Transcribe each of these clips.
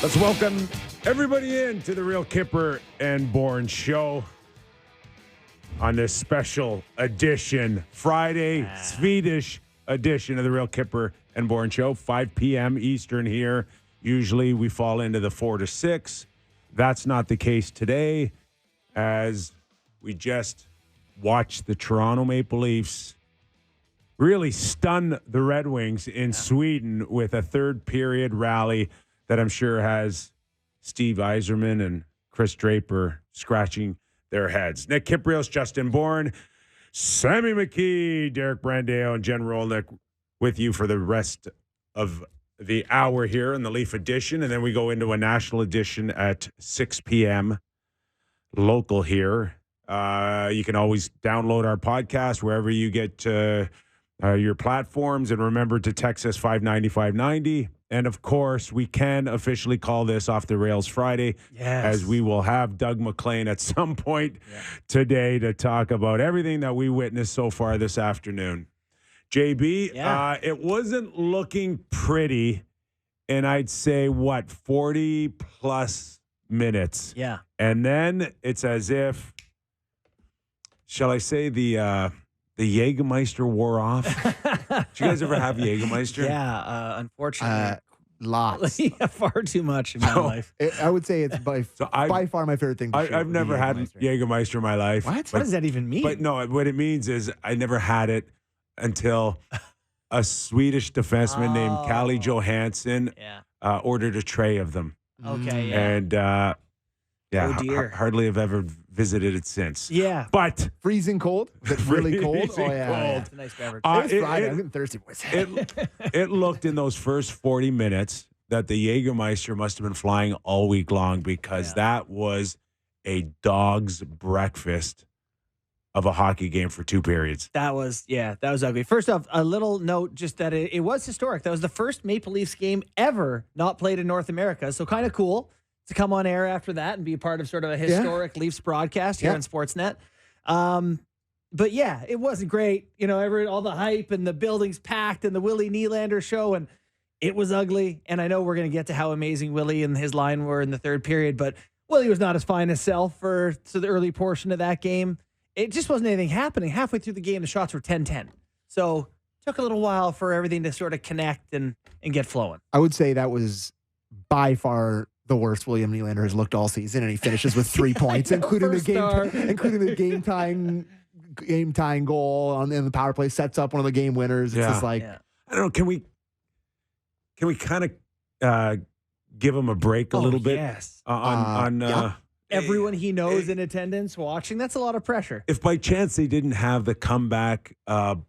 Let's welcome everybody in to the Real Kyper and Bourne show on this special edition, Friday, Swedish edition of the Real Kyper and Bourne show, 5 p.m. Eastern here. Usually we fall into the 4 to 6. That's not the case today, as we just watched the Toronto Maple Leafs really stun the Red Wings in Sweden with a third period rally that I'm sure has Steve Yzerman and Chris Draper scratching their heads. Nick Kypreos, Justin Bourne, Sammy McKee, Derek Brandeo, and Jen Rolnick with you for the rest of the hour here in the Leaf edition. And then we go into a national edition at 6 p.m. local here. You can always download our podcast wherever you get your platforms. And remember to text us 590-590. And, of course, we can officially call this Off the Rails Friday, as we will have Doug MacLean at some point today to talk about everything that we witnessed so far this afternoon. JB, it wasn't looking pretty, and I'd say, 40-plus minutes. Yeah. And then it's as if, shall I say, the Jägermeister wore off. Did you guys ever have Jägermeister? Yeah, unfortunately. Lots. Yeah, far too much in my life. I would say it's by far my favorite thing. I've never had Jägermeister in my life. What does that even mean? But no, what it means is I never had it until a Swedish defenseman named Kalle Johansson ordered a tray of them. Okay, And oh dear. Hardly have ever visited it since. Yeah. But freezing cold? Is it really cold? Freezing cold. It's a nice beverage. It's Friday. I'm getting thirsty, boys. It looked in those first 40 minutes that the Jägermeister must have been flying all week long, because that was a dog's breakfast of a hockey game for 2 periods. That was ugly. First off, a little note, just that it was historic. That was the first Maple Leafs game ever not played in North America. So kind of cool to come on air after that and be a part of sort of a historic Leafs broadcast here on Sportsnet. But yeah, it wasn't great. You know, all the hype and the building's packed and the Willie Nylander show, and it was ugly. And I know we're going to get to how amazing Willie and his line were in the third period, but Willie was not his finest self for the early portion of that game. It just wasn't anything happening. Halfway through the game, the shots were 10-10. So it took a little while for everything to sort of connect and get flowing. I would say that was by far the worst William Nylander has looked all season, and he finishes with 3 points, including the game tying goal in the power play, sets up one of the game winners. It's just like, I don't know. Can we kind of give him a break a little bit? Yes. Everyone he knows in attendance watching. That's a lot of pressure. If by chance they didn't have the comeback, what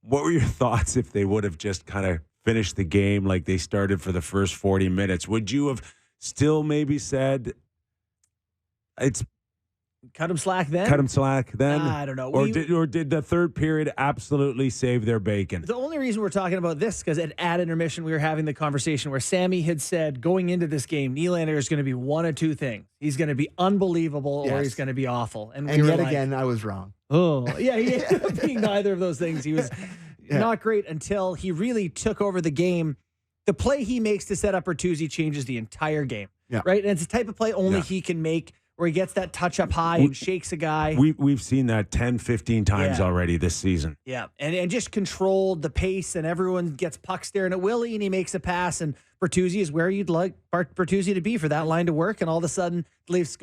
were your thoughts if they would have just kind of finished the game like they started for the first 40 minutes? Would you have still maybe said it's cut him slack then? I don't know. Or did the third period absolutely save their bacon? The only reason we're talking about this is because at intermission we were having the conversation where Sammy had said going into this game, Nylander is going to be one of two things. He's going to be unbelievable or he's going to be awful. And yet again, I was wrong. Oh, yeah, he ended up being neither of those things. He was not great until he really took over the game. The play he makes to set up Bertuzzi changes the entire game, right? And it's the type of play only he can make, where he gets that touch up high and shakes a guy. We've seen that 10, 15 times already this season. Yeah, and just controlled the pace, and everyone gets puck staring at Willie, and he makes a pass, and Bertuzzi is where you'd like Bertuzzi to be for that line to work, and all of a sudden, the Leafs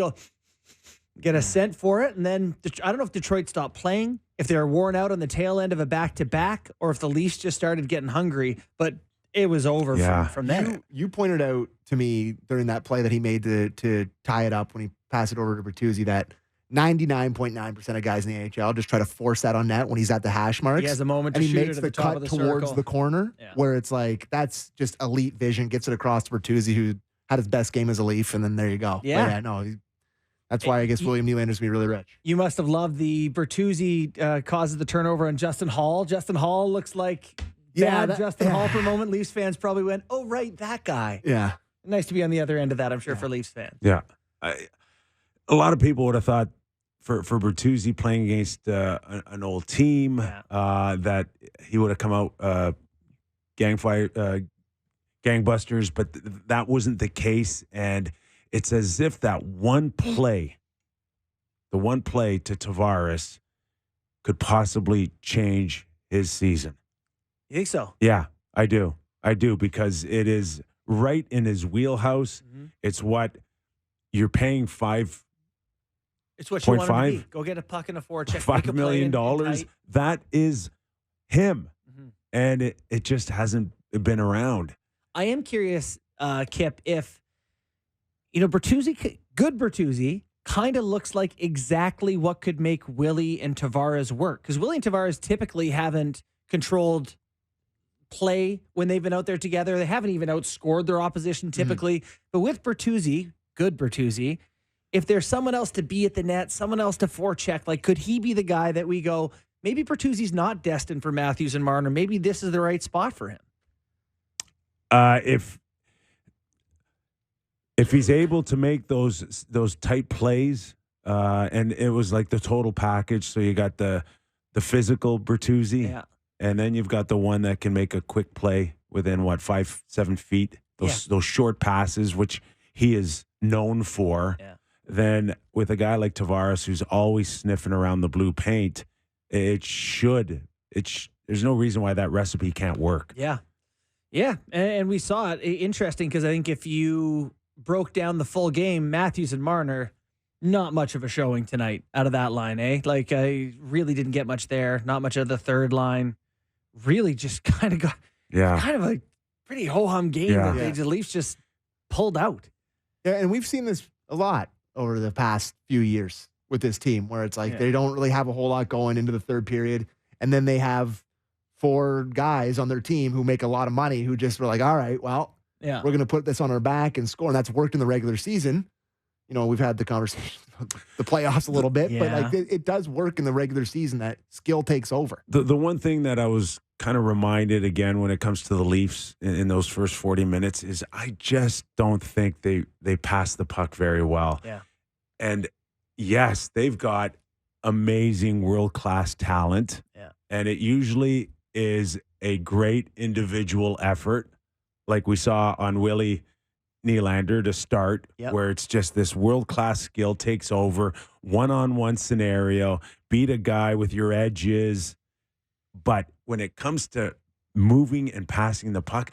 get a scent for it, and then I don't know if Detroit stopped playing, if they were worn out on the tail end of a back-to-back, or if the Leafs just started getting hungry, but it was over from there. You pointed out to me during that play that he made to tie it up when he passed it over to Bertuzzi that 99.9% of guys in the AHL just try to force that on net when he's at the hash marks. He has a moment to and shoot he makes it the at the top cut of the towards circle. the corner where it's like, that's just elite vision, gets it across to Bertuzzi, who had his best game as a Leaf, and then there you go. That's why I guess William Nylander's going to be really rich. You must have loved the Bertuzzi causes the turnover on Justin Hall. Justin Hall looks like Justin Hall for a moment. Leafs fans probably went, oh, right, that guy. Yeah. Nice to be on the other end of that, I'm sure, for Leafs fans. Yeah. A lot of people would have thought for Bertuzzi playing against an old team that he would have come out gang gangbusters, but that wasn't the case. And it's as if that one play, the one play to Tavares, could possibly change his season. You think so? Yeah, I do. I do, because it is right in his wheelhouse. Mm-hmm. It's what you're paying $5 It's what you want him to be. Go get a puck and a forecheck. $5 million. That is him. Mm-hmm. And it just hasn't been around. I am curious, Kip, if, Bertuzzi, good Bertuzzi, kind of looks like exactly what could make Willie and Tavares work. Because Willie and Tavares typically haven't controlled play when they've been out there together. They haven't even outscored their opposition typically. Mm-hmm. But with Bertuzzi, good Bertuzzi, if there's someone else to be at the net, someone else to forecheck, like, could he be the guy that we go, maybe Bertuzzi's not destined for Matthews and Marner. Maybe this is the right spot for him. If he's able to make those tight plays, and it was like the total package. So you got the physical Bertuzzi, and then you've got the one that can make a quick play within 5-7 feet. Those short passes, which he is known for. Yeah. Then with a guy like Tavares, who's always sniffing around the blue paint, there's no reason why that recipe can't work. Yeah. Yeah. And we saw it. Interesting, because I think if you broke down the full game, Matthews and Marner, not much of a showing tonight out of that line, eh? Like, I really didn't get much there. Not much of the third line. Really just kind of got kind of a pretty ho-hum game that the Leafs just pulled out. Yeah, and we've seen this a lot over the past few years with this team, where it's like they don't really have a whole lot going into the third period, and then they have 4 guys on their team who make a lot of money who just were like, all right, well, we're going to put this on our back and score, and that's worked in the regular season. We've had the conversation about the playoffs a little bit, but like it does work in the regular season that skill takes over. The one thing that I was kind of reminded again when it comes to the Leafs in those first 40 minutes is I just don't think they pass the puck very well. Yeah. And yes, they've got amazing world-class talent. Yeah. And it usually is a great individual effort, like we saw on Willie Nylander to start, where it's just this world-class skill takes over, one-on-one scenario, beat a guy with your edges. But when it comes to moving and passing the puck,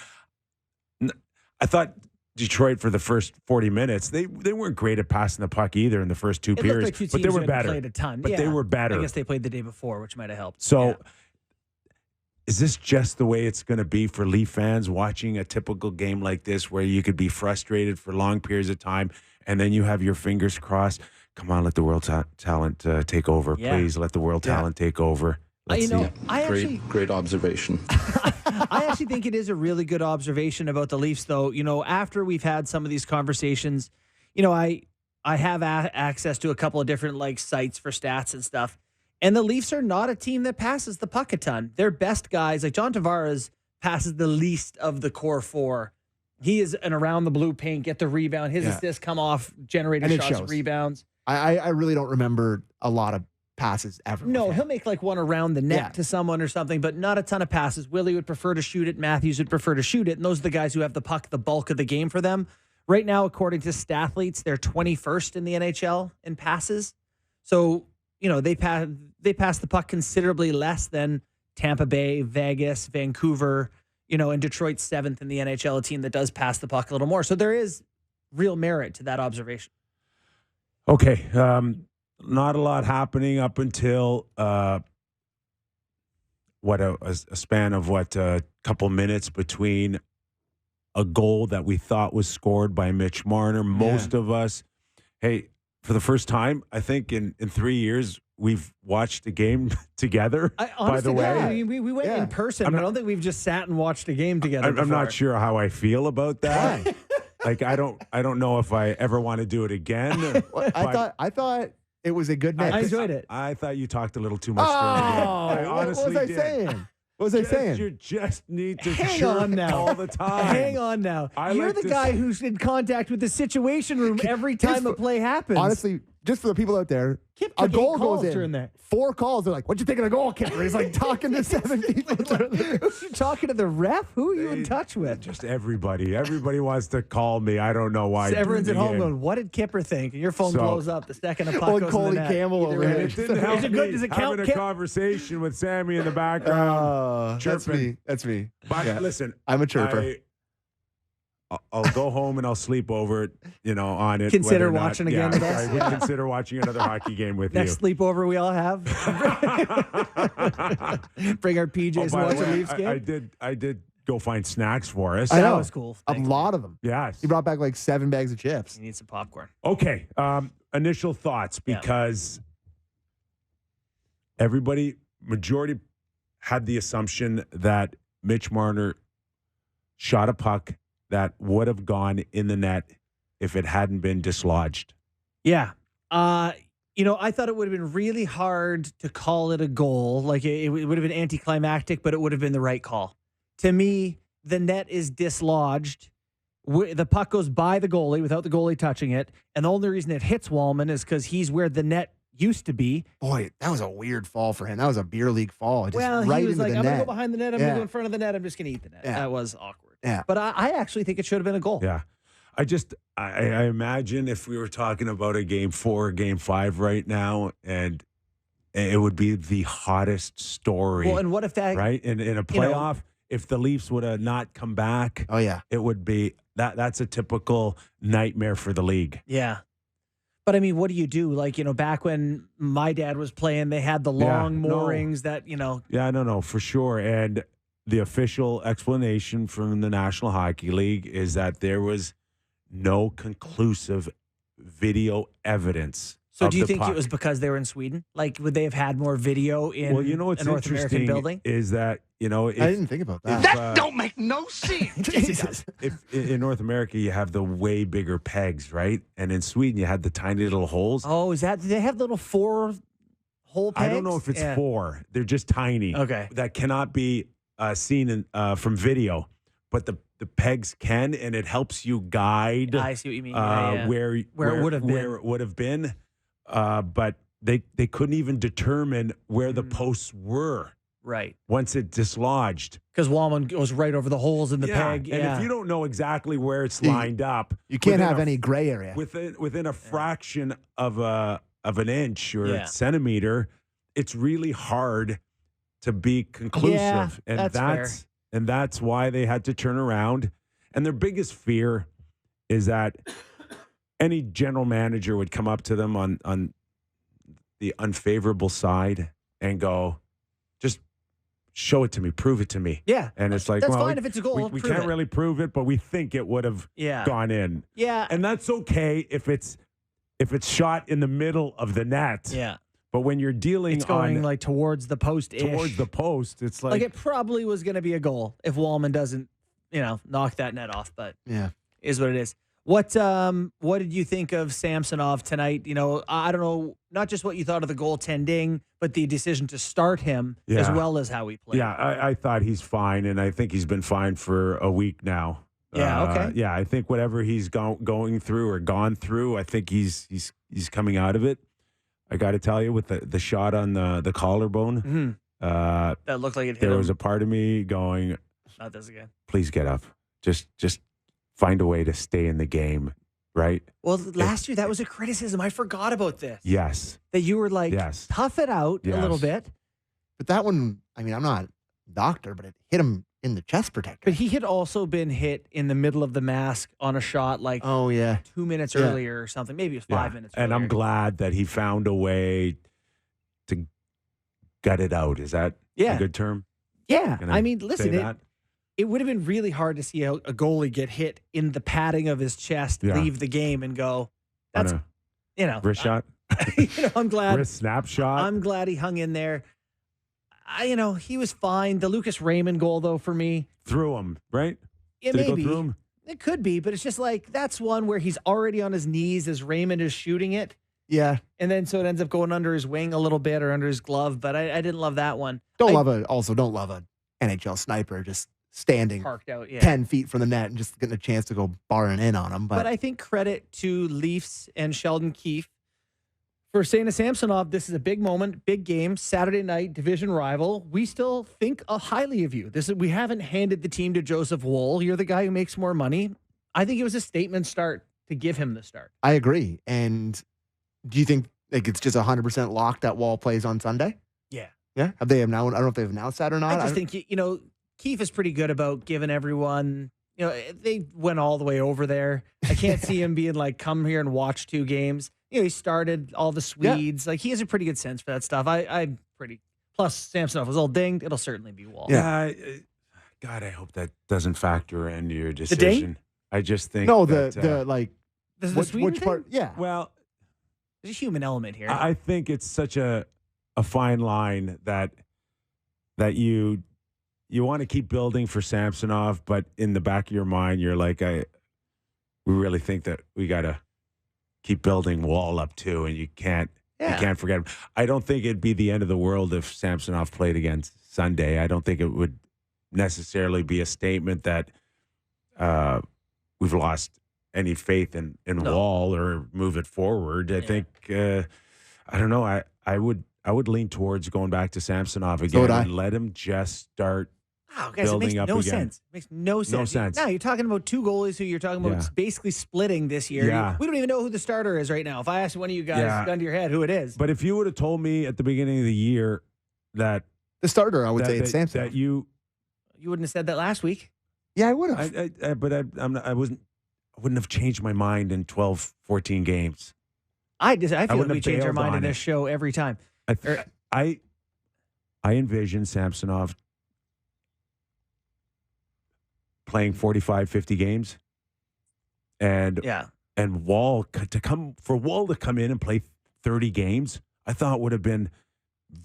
I thought Detroit for the first 40 minutes, they weren't great at passing the puck either in the first 2 periods, like but they were better. Played a ton. But they were better. I guess they played the day before, which might have helped. So is this just the way it's going to be for Leaf fans watching a typical game like this, where you could be frustrated for long periods of time and then you have your fingers crossed? Come on, let the world talent take over. Please let the world talent take over. Let's see. Great observation. I actually think it is a really good observation about the Leafs, though. After we've had some of these conversations, I have access to a couple of different sites for stats and stuff. And the Leafs are not a team that passes the puck a ton. Their best guys, like John Tavares, passes the least of the core 4. He is an around the blue paint, get the rebound. His assists come off generating shots, rebounds. I really don't remember a lot of passes ever. No, he'll make one around the net to someone or something, but not a ton of passes. Willie would prefer to shoot it. Matthews would prefer to shoot it. And those are the guys who have the puck the bulk of the game for them. Right now, according to Stathletes, they're 21st in the NHL in passes. So, they pass the puck considerably less than Tampa Bay, Vegas, Vancouver, and Detroit's 7th in the NHL, a team that does pass the puck a little more. So there is real merit to that observation. Okay. Not a lot happening up until a span of a couple minutes between a goal that we thought was scored by Mitch Marner. Most of us, for the first time, I think in 3 years, we've watched a game together. By the way, we went in person. I don't think we've just sat and watched a game together. I'm not sure how I feel about that. I don't know if I ever want to do it again. I thought it was a good mix. I enjoyed it. I thought you talked a little too much during the game. I honestly what was I saying? What was I saying? You just need to hang on now all the time. Hang on now. You're the guy who's in contact with the situation room every time a play happens. Honestly, just for the people out there, Kip a took 8 goal calls goes in. during there. 4 calls. They're like, "What you think of the goal, Kipper?" He's like talking to 7 people. You talking to the ref? Who are you in touch with? Just everybody. Everybody wants to call me. I don't know why. So everyone's at Tuning home in. going, what did Kipper think? And your phone So- blows up the second a puck Oh, goes Coley in the net. Campbell Either over way. there. It didn't help Is it good? me Does it count, having a Kip? conversation with Sammy in the background. That's Chirping. me. That's me. But Yeah. listen, I'm a chirper. I'll go home and I'll sleep over it, on it. Consider whether or not- watching again with us? I would consider watching another hockey game with Next sleepover we all have. Bring our PJs you. and By watch the a way, Leafs game. I did go find snacks for us. I That know. was cool. A Thanks. lot of them. Yes. He brought back like 7 bags of chips. You need some popcorn. Okay. Initial thoughts, Yeah. because majority had the assumption that Mitch Marner shot a puck that would have gone in the net if it hadn't been dislodged. Yeah. I thought it would have been really hard to call it a goal. Like it would have been anticlimactic, but it would have been the right call. To me, the net is dislodged. The puck goes by the goalie without the goalie touching it. And the only reason it hits Wallman is because he's where the net used to be. Boy, that was a weird fall for him. That was a beer league fall. Just Well, right he was into like, the I'm going net. to go behind the net. I'm going to go in front of the net. I'm just going to eat the net. Yeah. That was awkward. Yeah. But I actually think it should have been a goal. Yeah. I imagine if we were talking about a game 4 or game 5 right now, and it would be the hottest story. Well, and what if that, right? In a playoff, if the Leafs would have not come back, Oh, yeah. it would be that's a typical nightmare for the league. Yeah. But I mean, what do you do? Like, back when my dad was playing, they had the long no. moorings that, Yeah, no, for sure. And the official explanation from the National Hockey League is that there was no conclusive video evidence. So of do you the think puck. it was because they were in Sweden? Like, would they have had more video in what's a North American interesting building? is that, if, I didn't think about that. That Don't make no sense. Jesus. if in North America you have the way bigger pegs, right? And in Sweden you had the tiny little holes. Oh, do they have little 4-hole pegs? I don't know if it's Yeah. 4. They're just tiny. Okay. That cannot be seen from video, but the pegs can, and it helps you guide I see what you mean. Yeah. where it would have been. But they couldn't even determine where the posts were Right. once it dislodged. Because Wallman goes right over the holes in the peg. And if you don't know exactly where it's lined up, You can't within have a- any gray area. within a fraction of an inch or Yeah. a centimeter, it's really hard to be conclusive. Yeah, and that's fair. that's why they had to turn around. And their biggest fear is that any general manager would come up to them on the unfavorable side and go, just show it to me, prove it to me. Yeah. And it's like, That's well, fine if it's a goal. we prove can't it. really prove it, but we think it would have Yeah. gone in. Yeah. And that's okay if it's shot in the middle of the net. Yeah. But when you're dealing It's going on like towards the post towards the post, it's like, like it probably was going to be a goal if Wallman doesn't, knock that net off, but Yeah. is what it is. What did you think of Samsonov tonight? I don't know, not just what you thought of the goaltending, but the decision to start him as Yeah. well as how he played. yeah, I thought he's fine, and I think he's been fine for a week now. Yeah, okay. Yeah, I think whatever he's going through or gone through, I think he's coming out of it. I got to tell you, with the shot on the collarbone, Mhm. That looked like it hit there him. was a part of me going, Not this again. please get up. Just find a way to stay in the game, right? Well, last year that was a criticism. I forgot about this. Yes. That you were like, Yes. tough it out a little Yes. bit. But that one, I mean, I'm not a doctor, but it hit him in the chest protector. But he had also been hit in the middle of the mask on a shot like Oh, yeah. 2 minutes Yeah. earlier or something. Maybe it was 5 minutes And I'm earlier. glad that he found a way to gut it out. Is that Yeah. a good term? Yeah. Can I mean, listen, say that? it would have been really hard to see a goalie get hit in the padding of his chest, Yeah. leave the game, and go, On that's, a wrist shot? I'm glad. Wrist snapshot? I'm glad he hung in there. He was fine. The Lucas Raymond goal, though, for me, Through him, right? it Did it maybe. go through him? It could be, but it's just like that's one where he's already on his knees as Raymond is shooting it. Yeah. And then so it ends up going under his wing a little bit or under his glove, but I didn't love that one. Don't love a NHL sniper just standing Parked out, yeah. 10 feet from the net and just getting a chance to go barring in on him. But I think credit to Leafs and Sheldon Keefe For Sena Samsonov, this is a big moment, big game, Saturday night, division rival. We still think highly of you. We haven't handed the team to Joseph Woll. You're the guy who makes more money. I think it was a statement start to give him the start. I agree. And do you think it's just 100% locked that Woll plays on Sunday? Yeah. Yeah? Have they announced? I don't know if they've announced that or not. I just think, Keefe is pretty good about giving everyone, they went all the way over there. I can't see him being like, come here and watch 2 games. He started all the Swedes. Yeah. Like, he has a pretty good sense for that stuff. I'm pretty. Plus, Samsonov was all dinged. It'll certainly be Woll. Yeah. God, I hope that doesn't factor into your decision. The ding? I just think. No, the Sweden which part? thing? Yeah. Well, there's a human element here. I think it's such a fine line that you want to keep building for Samsonov, but in the back of your mind, you're like, we really think that we got to keep building Woll up too, and you can't forget him. I don't think it'd be the end of the world if Samsonov played against Sunday. I don't think it would necessarily be a statement that we've lost any faith in Woll or move it forward. I think I don't know. I would lean towards going back to Samsonov again and let him just start. Oh, guys, it makes no sense. It makes no sense. No sense. Now you're talking about 2 goalies who you're talking about basically splitting this year. Yeah. We don't even know who the starter is right now. If I asked one of you guys, gun to your head, who it is. But if you would have told me at the beginning of the year that the starter, I would say it's Samsonov. That you wouldn't have said that last week. Yeah, I would have. But I wouldn't have changed my mind in 12, 14 games. I feel like we change our mind in this show every time. I envision Samsonov playing 45, 50 games. And Woll to come in and play 30 games, I thought would have been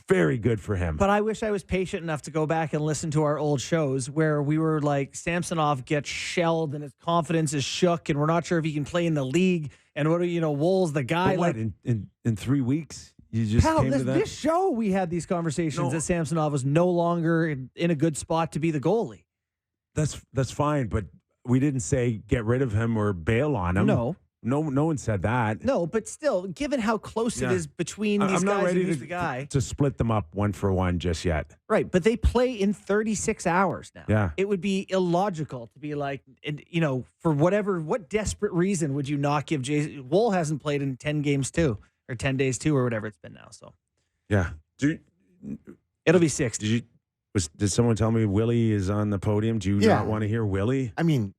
very good for him. But I wish I was patient enough to go back and listen to our old shows where we were like, Samsonov gets shelled and his confidence is shook and we're not sure if he can play in the league. And Woll's the guy. But what, in 3 weeks? You just came to that? This show, we had these conversations that Samsonov was no longer in a good spot to be the goalie. That's fine, but we didn't say get rid of him or bail on him. No one said that. No, but still, given how close it is between these I'm guys, not ready the guy to split them up 1-for-1 just yet. Right, but they play in 36 hours now. Yeah, it would be illogical to be like, for what desperate reason would you not give Jason? Woll hasn't played in 10 games too, or 10 days too, or whatever it's been now. So, yeah, it'll be 6. Did someone tell me Willie is on the podium? Do you not want to hear Willie? I mean,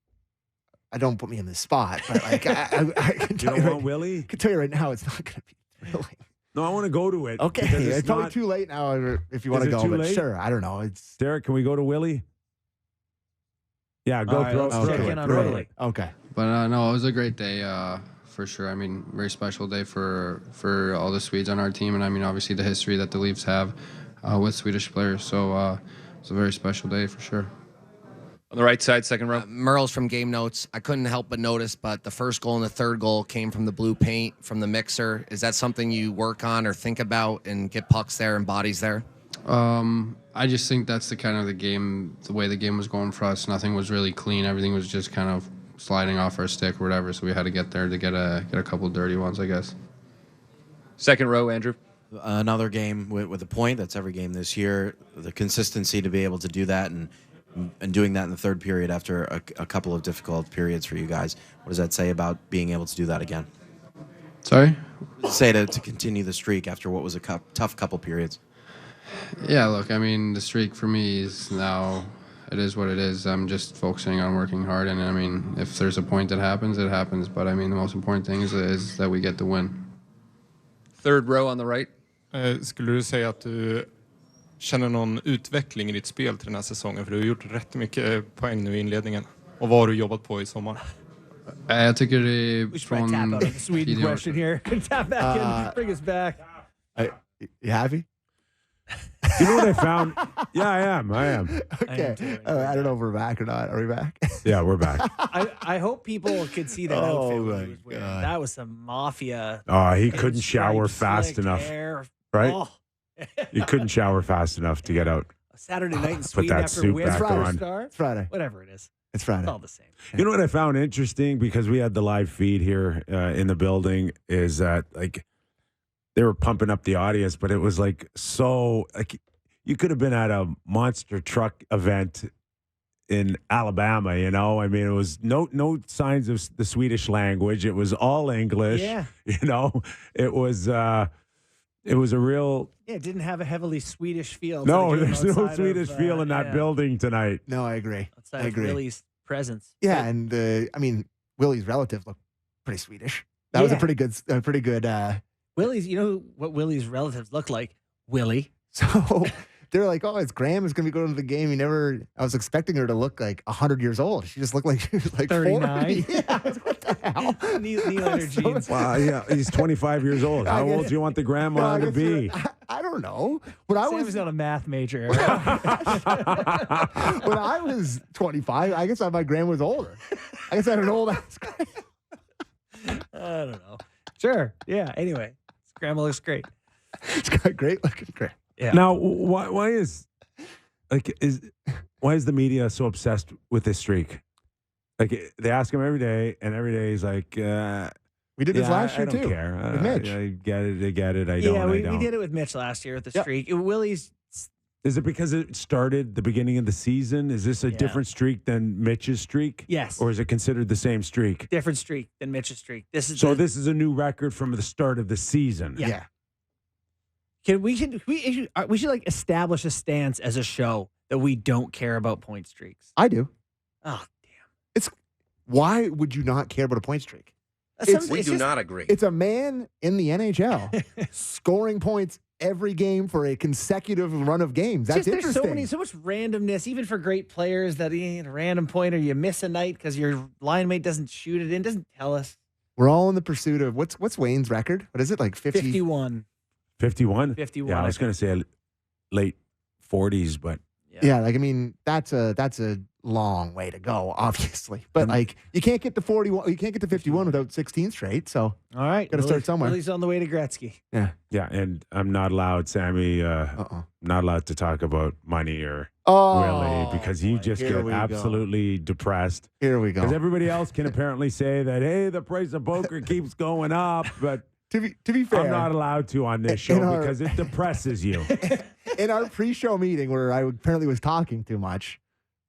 I don't put me in the spot, but like I can tell you Willie? I can tell you right now, it's not going to be thrilling. No, I want to go to it. Okay, it's probably too late now if you want to go. But sure, I don't know. It's Derek. Can we go to Willie? Yeah, go throw it. Okay, but no, it was a great day for sure. I mean, very special day for all the Swedes on our team, and I mean, obviously the history that the Leafs have with Swedish players. So it's a very special day for sure. On the right side, second row. Merle's from Game Notes. I couldn't help but notice, but the first goal and the third goal came from the blue paint, from the mixer. Is that something you work on or think about and get pucks there and bodies there? I just think that's the kind of the way the game was going for us. Nothing was really clean. Everything was just kind of sliding off our stick or whatever. So we had to get there to get a couple dirty ones, I guess. Second row, Andrew. Another game with a point. That's every game this year. The consistency to be able to do that and doing that in the third period after a couple of difficult periods for you guys. What does that say about being able to do that again? Sorry? Say to continue the streak after what was a tough couple periods. Yeah, look, I mean, the streak for me is now, it is what it is. I'm just focusing on working hard, and I mean, if there's a point that happens, it happens. But I mean, the most important thing is that we get the win. Third row on the right. Skulle du säga att du känner någon utveckling i ditt spel till den här säsongen? För du har gjort rätt mycket poäng nu i inledningen. Och vad har du jobbat på i sommar? Jag tycker det är från... tap out of the Sweden question here. Tap back in, bring us back. You happy? You know what I found? Yeah, I am. Okay. I don't know if we're back or not. Are we back? Yeah, we're back. I hope people could see that outfit when he was wearing. That was some mafia. Oh, he couldn't shower fast enough. Hair. Right? Oh. He couldn't shower fast enough to get out. A Saturday night in Sweden that after suit win. back on. It's Friday. Whatever it is. It's Friday. It's all the same. You know what I found interesting, because we had the live feed here in the building, is that like they were pumping up the audience, but it was like so like you could have been at a monster truck event in Alabama, you know. I mean, it was no signs of the Swedish language. It was all English. Yeah. You know, it was a real. Yeah, it didn't have a heavily Swedish feel. No, there's no Swedish feel in that yeah. building tonight. No, I agree. Outside I agree. of Willie's presence. Yeah, and I mean, Willie's relatives look pretty Swedish. That was a pretty good. Willie's, you know what Willie's relatives look like? Willie. So they're like, oh, his Graham is going to be going to the game. I was expecting her to look like 100 years old. She just looked like she was like 39. 40. Yeah, I was like, what the hell? Nylander jeans. Wow, yeah, he's 25 years old. How old do you want the grandma to be? I don't know. When I Sam's was not a math major. when I was 25, I guess my grandma was older. I guess I had an old ass grandma. I don't know. Sure. Yeah. Anyway, his grandma looks great. It's got great looking grandma. Yeah. Now, why is the media so obsessed with this streak? Like they ask him every day, and every day he's like, we did this last year I don't too. care. With Mitch. I get it. I get it. I Yeah, don't. we I don't. did it with Mitch last year with the Yep. streak. Willie's. Is it because it started the beginning of the season? Is this a different streak than Mitch's streak? Yes. Or is it considered the same streak? Different streak than Mitch's streak. This is This is a new record from the start of the season. Yeah. We should like establish a stance as a show that we don't care about point streaks. I do. Oh, Why would you not care about a point streak? We do not agree. It's a man in the NHL scoring points every game for a consecutive run of games. That's there's interesting. so much randomness, even for great players, that a random point or you miss a night because your line mate doesn't shoot it in, doesn't tell us. We're all in the pursuit of what's Wayne's record? What is it, like 50? 51. 51? 51. Yeah, I was going to say late 40s, but Yeah, like I mean, that's a long way to go, obviously. But like you can't get to 41, you can't get to 51 without 16 straight. So All right. Gotta start somewhere. Willie's on the way to Gretzky. yeah. yeah, and I'm not allowed, Sammy, not allowed to talk about money or Willie because you just Here get we go. absolutely depressed. Here we Because go. everybody else can apparently say that, hey, the price of poker keeps going up, but To be fair, I'm not allowed to on this show In our- because it depresses you. in our pre-show meeting where I apparently was talking too much,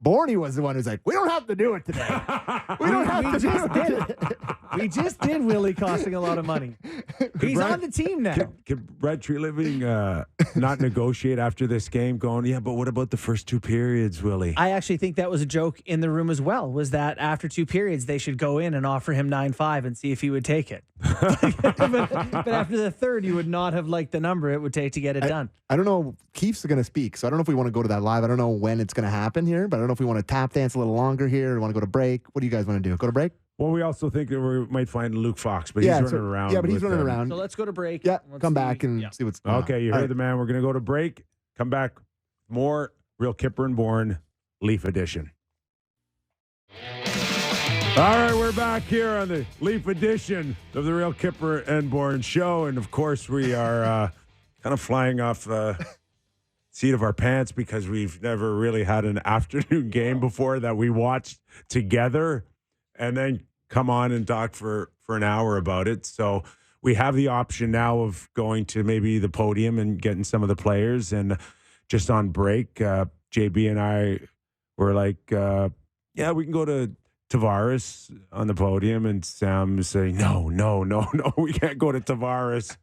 Borny was the one who's like, "We don't have to do it today. We don't have to just do did it." We just did Willie costing a lot of money. He's Brett- on the team now. Can Brett Treliving not negotiate after this game going, yeah, but what about the first two periods, Willie? I actually think that was a joke in the room as well, was that after 2 periods, they should go in and offer him 9.5 and see if he would take it. but after the third, you would not have liked the number it would take to get it done. I don't know. Keefe's going to speak, so I don't know if we want to go to that live. I don't know when it's going to happen here, but I don't know if we want to tap dance a little longer here or want to go to break. What do you guys want to do? Go to break? Well, we also think that we might find Luke Fox, but he's running around. Yeah, but he's with, running around. So let's go to break. Yeah, Let's come see- back and yeah. see what's Okay, you all heard right. the man. We're going to go to break. Come back. More Real Kipper and Bourne Leaf Edition. All right, we're back here on the Leaf Edition of the Real Kipper and Bourne show. And, of course, we are kind of flying off the seat of our pants because we've never really had an afternoon game before that we watched together and then come on and talk for an hour about it. So we have the option now of going to maybe the podium and getting some of the players. And just on break, JB and I were like, yeah, we can go to Tavares on the podium. And Sam is saying, no, we can't go to Tavares.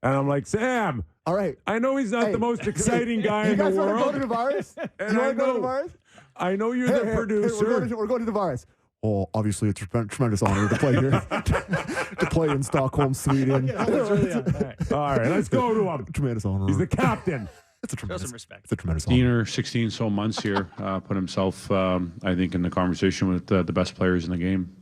And I'm like, Sam, All right. I know he's not the most exciting guy You in the guys want world. to go to Tavares? And You I want to go to know- Tavares? I know you're the producer. We're going to Tavares. Oh, obviously, it's a tremendous honor to play here, to play in Stockholm, Sweden. All right. All right, let's go to him. Tremendous honor. He's the captain. It's a Show tremendous. some respect. It's a tremendous honor. 15 or 16 so months here, put himself, I think, in the conversation with the best players in the game.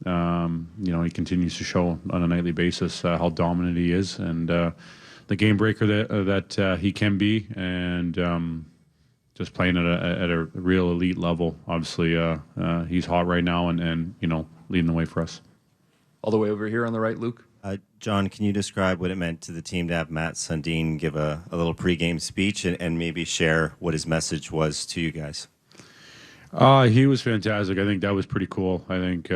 He continues to show on a nightly basis how dominant he is and the game breaker that he can be, and just playing at a real elite level. Obviously, he's hot right now, and leading the way for us. All the way over here on the right, Luke. John, can you describe what it meant to the team to have Matt Sundin give a little pregame speech and maybe share what his message was to you guys? He was fantastic. I think that was pretty cool. I think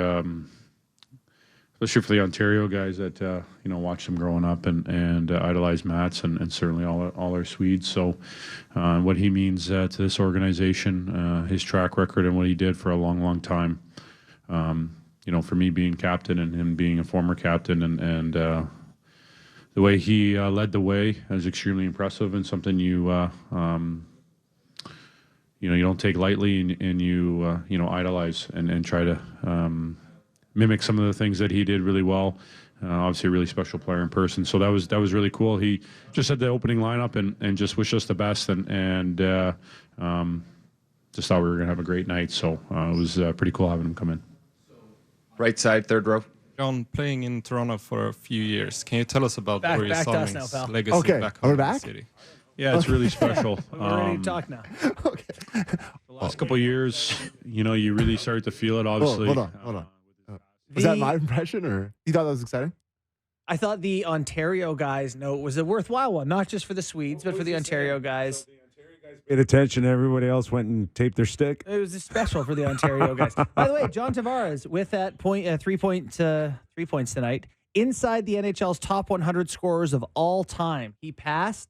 especially for the Ontario guys that watched them growing up and idolized Mats and certainly all our Swedes. So what he means to this organization, his track record, and what he did for a long, long time. For me being captain and him being a former captain and the way he led the way is extremely impressive and something you don't take lightly and you idolize and try to mimic some of the things that he did really well. Obviously a really special player in person. So that was really cool. He just had the opening lineup and just wished us the best and just thought we were going to have a great night. So it was pretty cool having him come in. Right side, third row. John, playing in Toronto for a few years, can you tell us about Börje Salming's legacy Okay, back are we home in the back? city? Yeah, it's really special. We're ready to talk now. The last couple of years, you really start to feel it, obviously. Hold on. Was that my impression, or you thought that was exciting? I thought the Ontario guys' note was a worthwhile one, not just for the Swedes, but for the Ontario guys. Paid attention. Everybody else went and taped their stick. It was special for the Ontario guys. By the way, John Tavares with that 3 points tonight inside the NHL's top 100 scorers of all time. He passed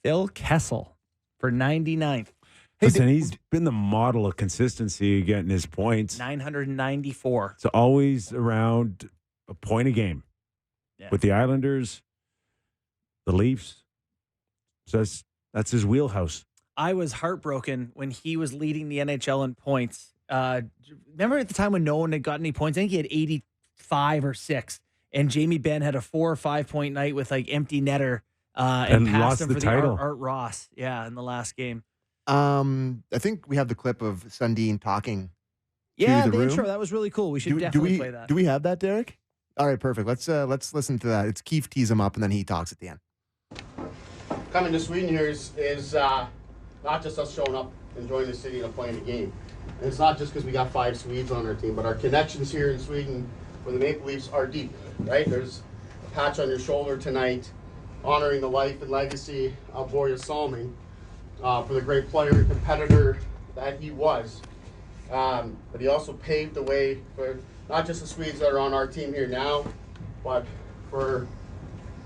Phil Kessel for 99th. Listen, he's been the model of consistency getting his points. 994. It's always around a point a game. Yeah. With the Islanders, the Leafs. So that's his wheelhouse. I was heartbroken when he was leading the NHL in points. Remember at the time when no one had gotten any points? I think he had 85 or 6. And Jamie Benn had a 4 or 5 point night with like empty netter and passed lost him the for title. the Art Ross. Yeah, in the last game. I think we have the clip of Sundin talking. Yeah, to the room. intro. That was really cool. We should definitely play that. Do we have that, Derek? All right, perfect. Let's listen to that. It's Keefe tees him up, and then he talks at the end. Coming to Sweden here is not just us showing up, enjoying the city, and playing the game. And it's not just because we got 5 Swedes on our team, but our connections here in Sweden for the Maple Leafs are deep, right? There's a patch on your shoulder tonight honoring the life and legacy of Börje Salming for the great player and competitor that he was. But he also paved the way for not just the Swedes that are on our team here now, but for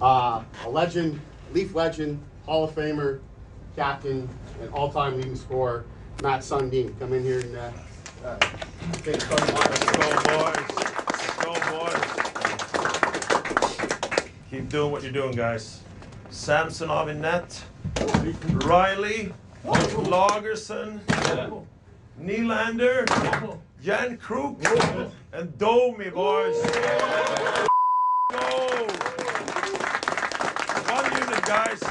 a legend, Leaf legend, Hall of Famer, captain, and all-time leading scorer, Mats Sundin. Come in here and take a start. Go, boys. Keep doing what you're doing, guys. Samsonov in net. Riley. Lagerson. Nylander. Jan Kruk. And Domi, boys. Go! One unit, guys.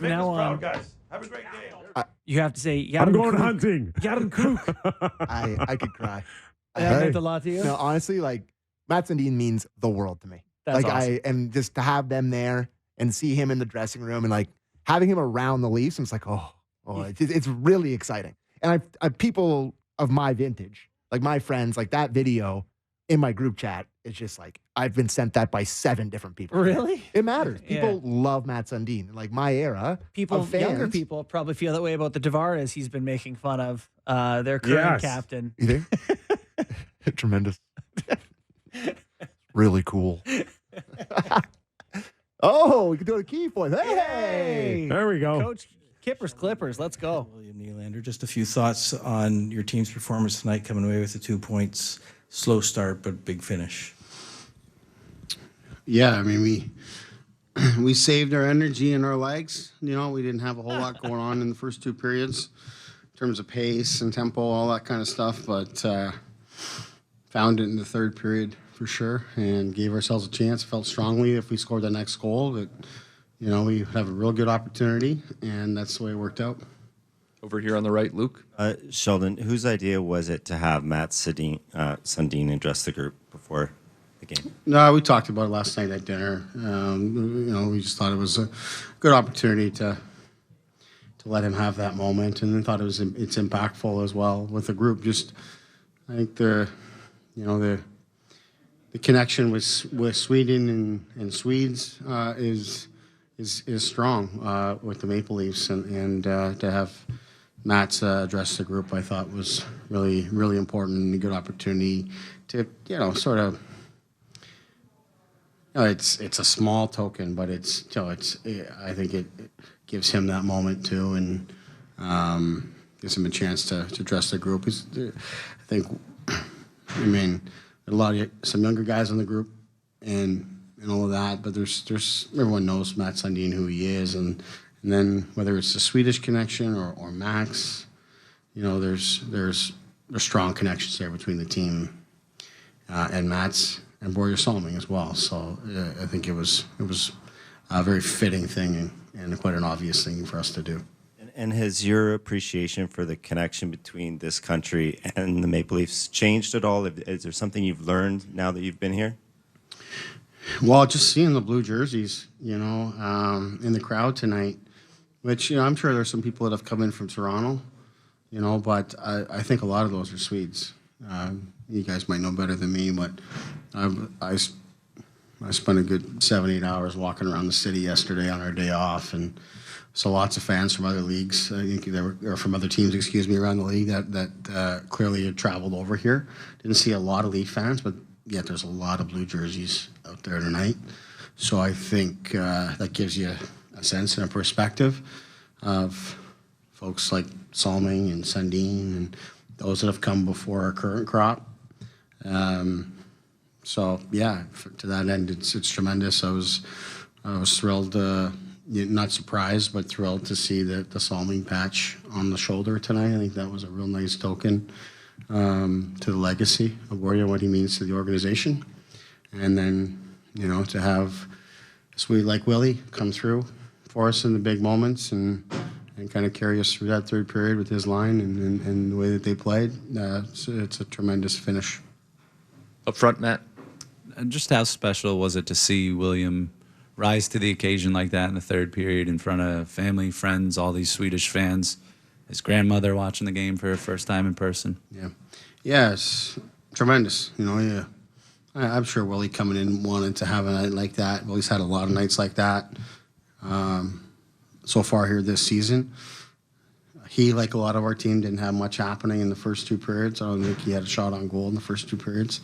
Make us proud, guys. Have a great day. You have to say, I'm going hunting. Yaron Kruk. I could cry. That meant a lot to you? No, honestly, like, Mats Sundin means the world to me. That's like, awesome. and just to have them there and see him in the dressing room and like having him around the Leafs, I'm just like, it's really exciting. And I people of my vintage, like my friends, like that video in my group chat, it's just like, I've been sent that by 7 different people. Really? It matters. People Yeah. love Mats Sundin. Like my era, People, of fans, younger people probably feel that way about the Tavares he's been making fun of, their current captain. You think? Tremendous. Really cool. Oh, we can do it at Keefe, boys. Hey! There we go. Coach Kippers Clippers, let's go. William Nylander, just a few thoughts on your team's performance tonight, coming away with the 2 points. Slow start, but big finish. Yeah, I mean, we saved our energy and our legs. You know, we didn't have a whole lot going on in the first 2 periods in terms of pace and tempo, all that kind of stuff, but found it in the 3rd period for sure and gave ourselves a chance. Felt strongly if we scored the next goal that, you know, we have a real good opportunity, and that's the way it worked out. Over here on the right, Luke. Sheldon, whose idea was it to have Matt Sundin address the group before the game? No, we talked about it last night at dinner. You know, we just thought it was a good opportunity to let him have that moment, and then thought it's impactful as well with the group. Just, I think the connection with Sweden and Swedes is strong with the Maple Leafs, and to have Matt's address the group, I thought was really, really important and a good opportunity to, you know, sort of it's a small token, but it's I think it gives him that moment too, and gives him a chance to address the group. I mean, some younger guys in the group, and all of that, but there's everyone knows Matt Sundin, who he is, and then whether it's the Swedish connection or Max, there's strong connections there between the team and Matt's and Borja Salming as well. So I think it was a very fitting thing and quite an obvious thing for us to do. And has your appreciation for the connection between this country and the Maple Leafs changed at all? Is there something you've learned now that you've been here? Well, just seeing the blue jerseys, in the crowd tonight, which, I'm sure there's some people that have come in from Toronto, but I think a lot of those are Swedes. You guys might know better than me, but I spent a good 7-8 hours walking around the city yesterday on our day off, and so lots of fans from other leagues, I think or from other teams, around the league that clearly had traveled over here. Didn't see a lot of Leaf fans, but yet there's a lot of blue jerseys out there tonight. So I think that gives you a sense and a perspective of folks like Salming and Sundin and those that have come before our current crop. So yeah, to that end, it's tremendous. I was thrilled, not surprised, but thrilled to see the Salming patch on the shoulder tonight. I think that was a real nice token to the legacy of Borja, what he means to the organization. And then, to have a Swede like Willie come through for us in the big moments and kind of carry us through that third period with his line and the way that they played. It's a tremendous finish. Up front, Matt. And just how special was it to see William rise to the occasion like that in the third period in front of family, friends, all these Swedish fans, his grandmother watching the game for her first time in person? Yeah, it's tremendous. I'm sure Willie coming in wanted to have a night like that. Willie's had a lot of nights like that so far here this season. He, like a lot of our team, didn't have much happening in the first two periods. I don't think he had a shot on goal in the first two periods.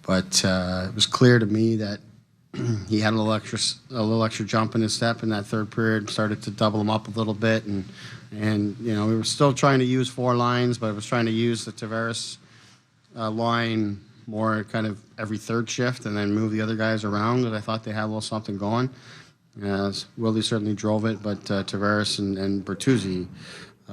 But it was clear to me that he had a little extra jump in his step in that third period, started to double him up a little bit. And we were still trying to use four lines, but I was trying to use the Tavares line more kind of every third shift and then move the other guys around, that I thought they had a little something going. Willie certainly drove it, but Tavares and Bertuzzi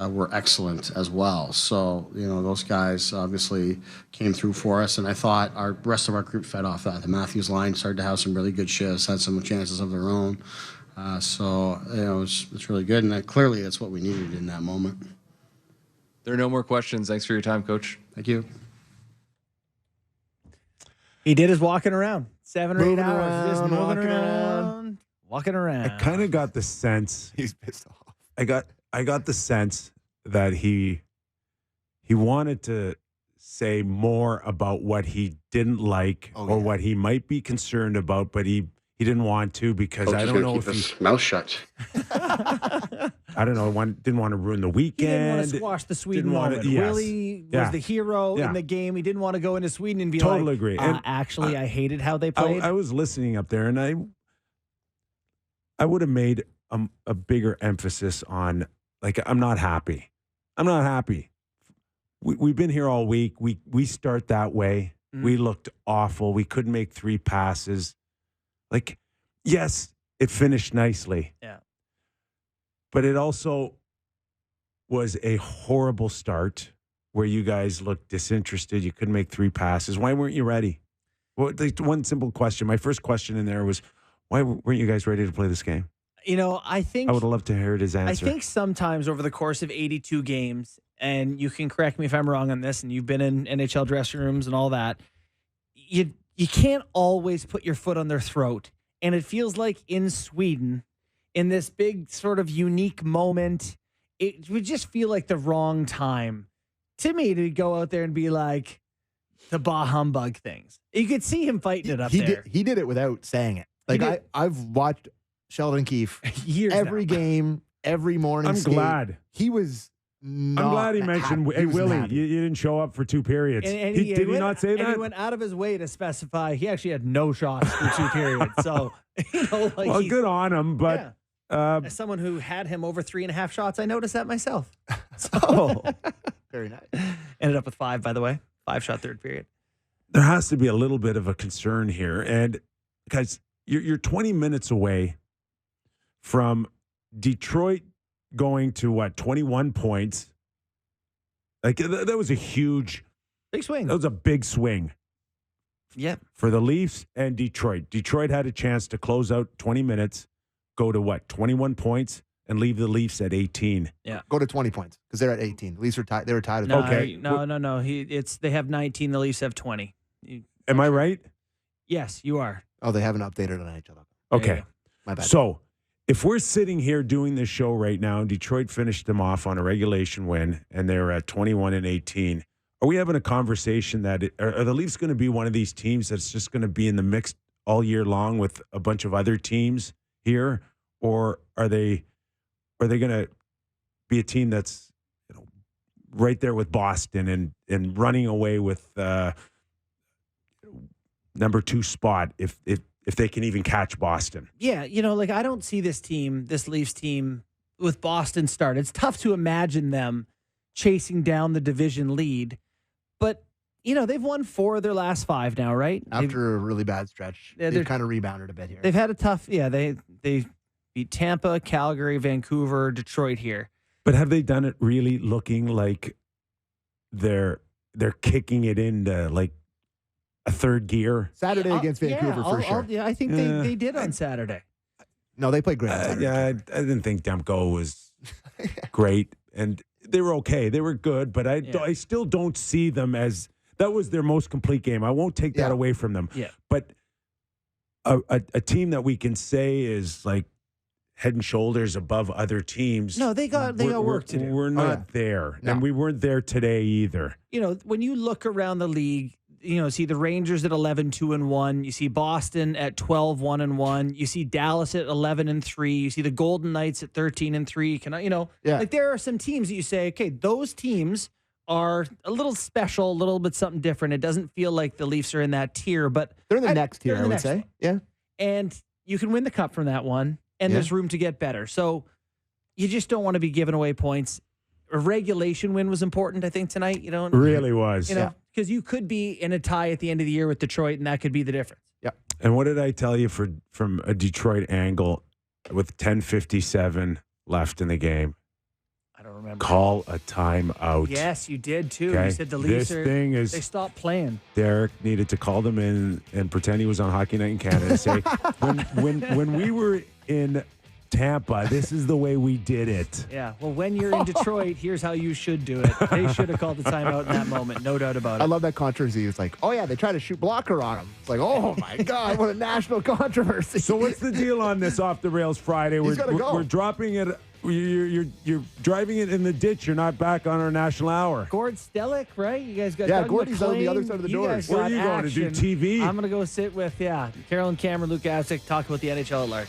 were excellent as well. So, those guys obviously came through for us, and I thought our rest of our group fed off that. The Matthews line started to have some really good shifts, had some chances of their own. So, it's really good, and clearly that's what we needed in that moment. There are no more questions. Thanks for your time, Coach. Thank you. He did his walking around. 7 or 8 Moving hours. around, Just moving walking around. Walking around. I kind of got the sense he's pissed off. I got the sense that he wanted to say more about what he didn't like or what he might be concerned about, but he didn't want to because Coach I is don't gonna know keep if his mouth shut. I don't know. Didn't want to ruin the weekend. He didn't want to squash the Sweden moment. Willie was the hero in the game. He didn't want to go into Sweden and be like, totally agree. And actually, I hated how they played. I was listening up there, and I would have made a bigger emphasis on, like, I'm not happy. I'm not happy. We've been here all week. We start that way. We looked awful. We couldn't make 3 passes. Like, yes, it finished nicely. Yeah. But it also was a horrible start where you guys looked disinterested. You couldn't make 3 passes. Why weren't you ready? Well, one simple question. My first question in there was, why weren't you guys ready to play this game? I think I would have loved to hear his answer. I think sometimes over the course of 82 games, and you can correct me if I'm wrong on this, and you've been in NHL dressing rooms and all that, you can't always put your foot on their throat. And it feels like in Sweden, in this big sort of unique moment, it would just feel like the wrong time to me to go out there and be like the bah humbug things. You could see him fighting it up there. He did it without saying it. Like I've watched Sheldon Keefe years every game, every morning. I'm glad. He was I'm glad he mentioned, hey, Willie, you didn't show up for 2 periods. And Did he not say and that? he went out of his way to specify he actually had no shots for 2 periods. So, like well, good on him, but as someone who had him over 3.5 shots, I noticed that myself. So, very nice. Ended up with 5, by the way. 5-shot third period. There has to be a little bit of a concern here, and because you're 20 minutes away from Detroit going to 21 points. Like that was a huge, big swing. That was a big swing. Yeah. For the Leafs and Detroit. Detroit had a chance to close out 20 minutes, go to 21 points, and leave the Leafs at 18. Yeah. Go to 20 points because they're at 18. The Leafs are tied. They were tied. No, Okay. No. They have 19. The Leafs have 20. Am I right? Yes, you are. Oh, they haven't updated on each other. Okay. My bad. So if we're sitting here doing this show right now, and Detroit finished them off on a regulation win, and they're at 21 and 18, are we having a conversation that are the Leafs going to be one of these teams that's just going to be in the mix all year long with a bunch of other teams here, or are they going to be a team that's right there with Boston and running away with number 2 spot if they can even catch Boston? Yeah, I don't see this Leafs team with Boston start. It's tough to imagine them chasing down the division lead, but they've won 4 of their last 5 now, right? After a really bad stretch, they've kind of rebounded a bit here. They've had a tough, they beat Tampa, Calgary, Vancouver, Detroit here. But have they done it really looking like they're kicking it into like a third gear? Saturday against Vancouver for sure. I think they did on Saturday. No, they played great on Saturday. Yeah, I didn't think Demko was great, and they were okay. They were good, but I still don't see them as that was their most complete game. I won't take that away from them. Yeah. But a team that we can say is like head and shoulders above other teams. No, they got work to do. We're not there, No. and we weren't there today either. When you look around the league, see the Rangers at 11-2-1. You see Boston at 12-1-1. You see Dallas at 11-3. You see the Golden Knights at 13-3. Like there are some teams that you say, okay, those teams are a little special, a little bit something different. It doesn't feel like the Leafs are in that tier, but they're in the next tier, I would say. Yeah. And you can win the cup from that one, and there's room to get better. So you just don't want to be giving away points. A regulation win was important, I think, tonight. Really was. Because you could be in a tie at the end of the year with Detroit, and that could be the difference. Yeah. And what did I tell you from a Detroit angle with 10:57 left in the game? I don't remember. Call a timeout. Yes, you did too. Okay. You said the Leafs they stopped playing. Derek needed to call them in and pretend he was on Hockey Night in Canada and say, when we were in Tampa, this is the way we did it. Yeah. Well, when you're in Detroit, here's how you should do it. They should have called the timeout in that moment. No doubt about it. I love that controversy. It's like, oh, yeah, they tried to shoot blocker on him. It's like, oh, my God, what a national controversy. So what's the deal on this Off the Rails Friday? He's gotta go. We're dropping it. You're driving it in the ditch. You're not back on our national hour. Gord Stellick, right? You guys got Yeah, Doug Gordy's on the MacLean. other side of the You doors. guys Where are got you going to do action. TV? I'm going to go sit with, Carolyn Cameron, Luke Asik, talk about the NHL at large.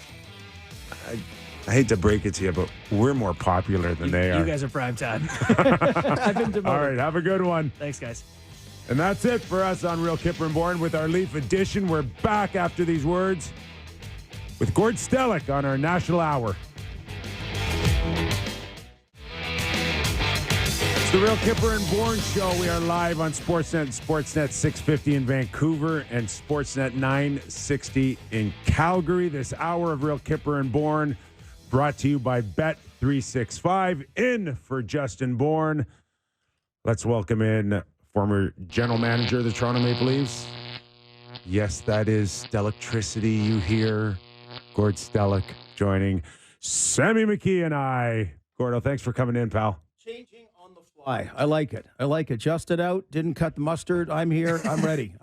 I hate to break it to you, but we're more popular than they are. You guys are prime time. I've been demoted. All right, have a good one. Thanks, guys. And that's it for us on Real Kipper and Bourne with our Leaf edition. We're back after these words with Gord Stellick on our National Hour. It's the Real Kipper and Bourne Show. We are live on Sportsnet and Sportsnet 650 in Vancouver and Sportsnet 960 in Calgary. This hour of Real Kipper and Bourne brought to you by Bet365. In for Justin Bourne. Let's welcome in former general manager of the Toronto Maple Leafs. Yes, that is Stellictricity you hear. Gord Stellick joining Sammy McKee and I. Gordo, thanks for coming in, pal. Changing on the fly. I like it. Just it out. Didn't cut the mustard. I'm here. I'm ready.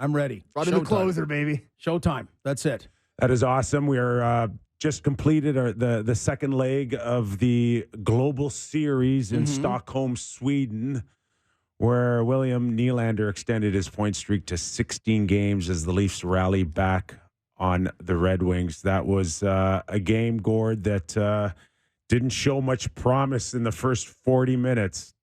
Brought in the closer, baby. Showtime. That's it. That is awesome. We are just completed the second leg of the Global Series in Stockholm, Sweden, where William Nylander extended his point streak to 16 games as the Leafs rally back on the Red Wings. That was a game, Gord, that didn't show much promise in the first 40 minutes.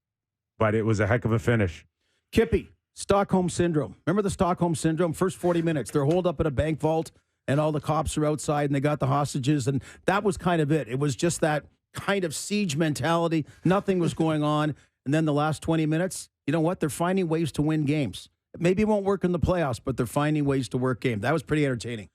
but it was a heck of a finish. Kippy, Stockholm Syndrome. Remember the Stockholm Syndrome? First 40 minutes, they're holed up at a bank vault, and all the cops are outside, and they got the hostages, and that was kind of it. It was just that kind of siege mentality. Nothing was going on. And then the last 20 minutes, you know what? They're finding ways to win games. Maybe it won't work in the playoffs, but they're finding ways to work games. That was pretty entertaining.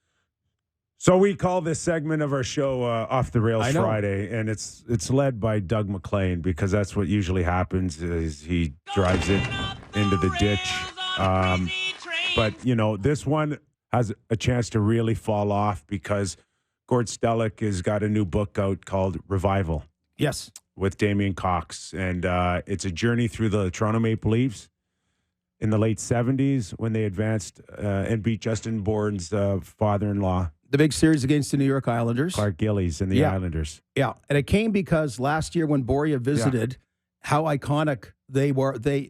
So we call this segment of our show Off the Rails Friday, and it's led by Doug MacLean, because that's what usually happens is he drives it into the ditch. But, you know, this one has a chance to really fall off because Gord Stellick has got a new book out called Revival. Yes. With Damien Cox. And it's a journey through the Toronto Maple Leafs in the late 70s when they advanced and beat Justin Bourne's father-in-law. The big series against the New York Islanders. Clark Gillies and the Islanders. Yeah. And it came because last year when Borja visited, how iconic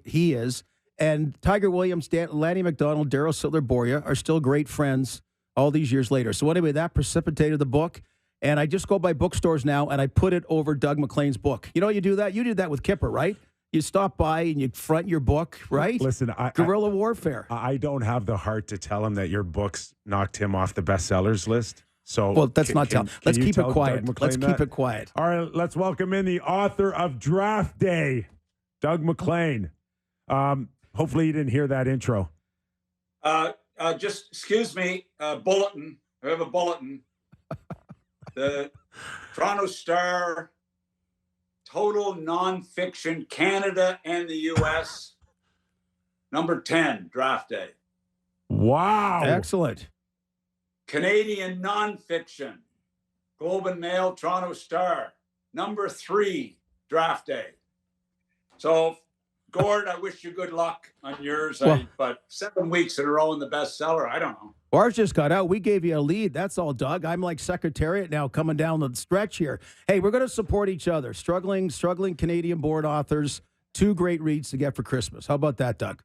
he is. And Tiger Williams, Lanny McDonald, Darryl Sittler, Borja are still great friends all these years later. So anyway, that precipitated the book. And I just go by bookstores now, and I put it over Doug MacLean's book. You know, you do that. You did that with Kyper, right? You stop by and you front your book, right? Listen, guerrilla warfare. I don't have the heart to tell him that your books knocked him off the bestsellers list. So well, let's not tell. Let's keep it quiet. Let's keep it quiet. All right, let's welcome in the author of Draft Day, Doug MacLean. Hopefully you didn't hear that intro. Just excuse me, bulletin. I have a bulletin. The Toronto Star, total nonfiction, Canada and the U.S., number 10, Draft Day. Wow. Excellent. Canadian nonfiction, Globe and Mail, Toronto Star, number 3, Draft Day. So, Gord, I wish you good luck on yours, but 7 weeks in a row in the bestseller, I don't know. Ours just got out. We gave you a lead. That's all, Doug. I'm like Secretariat now coming down the stretch here. Hey, we're going to support each other. Struggling Canadian-born authors. 2 great reads to get for Christmas. How about that, Doug?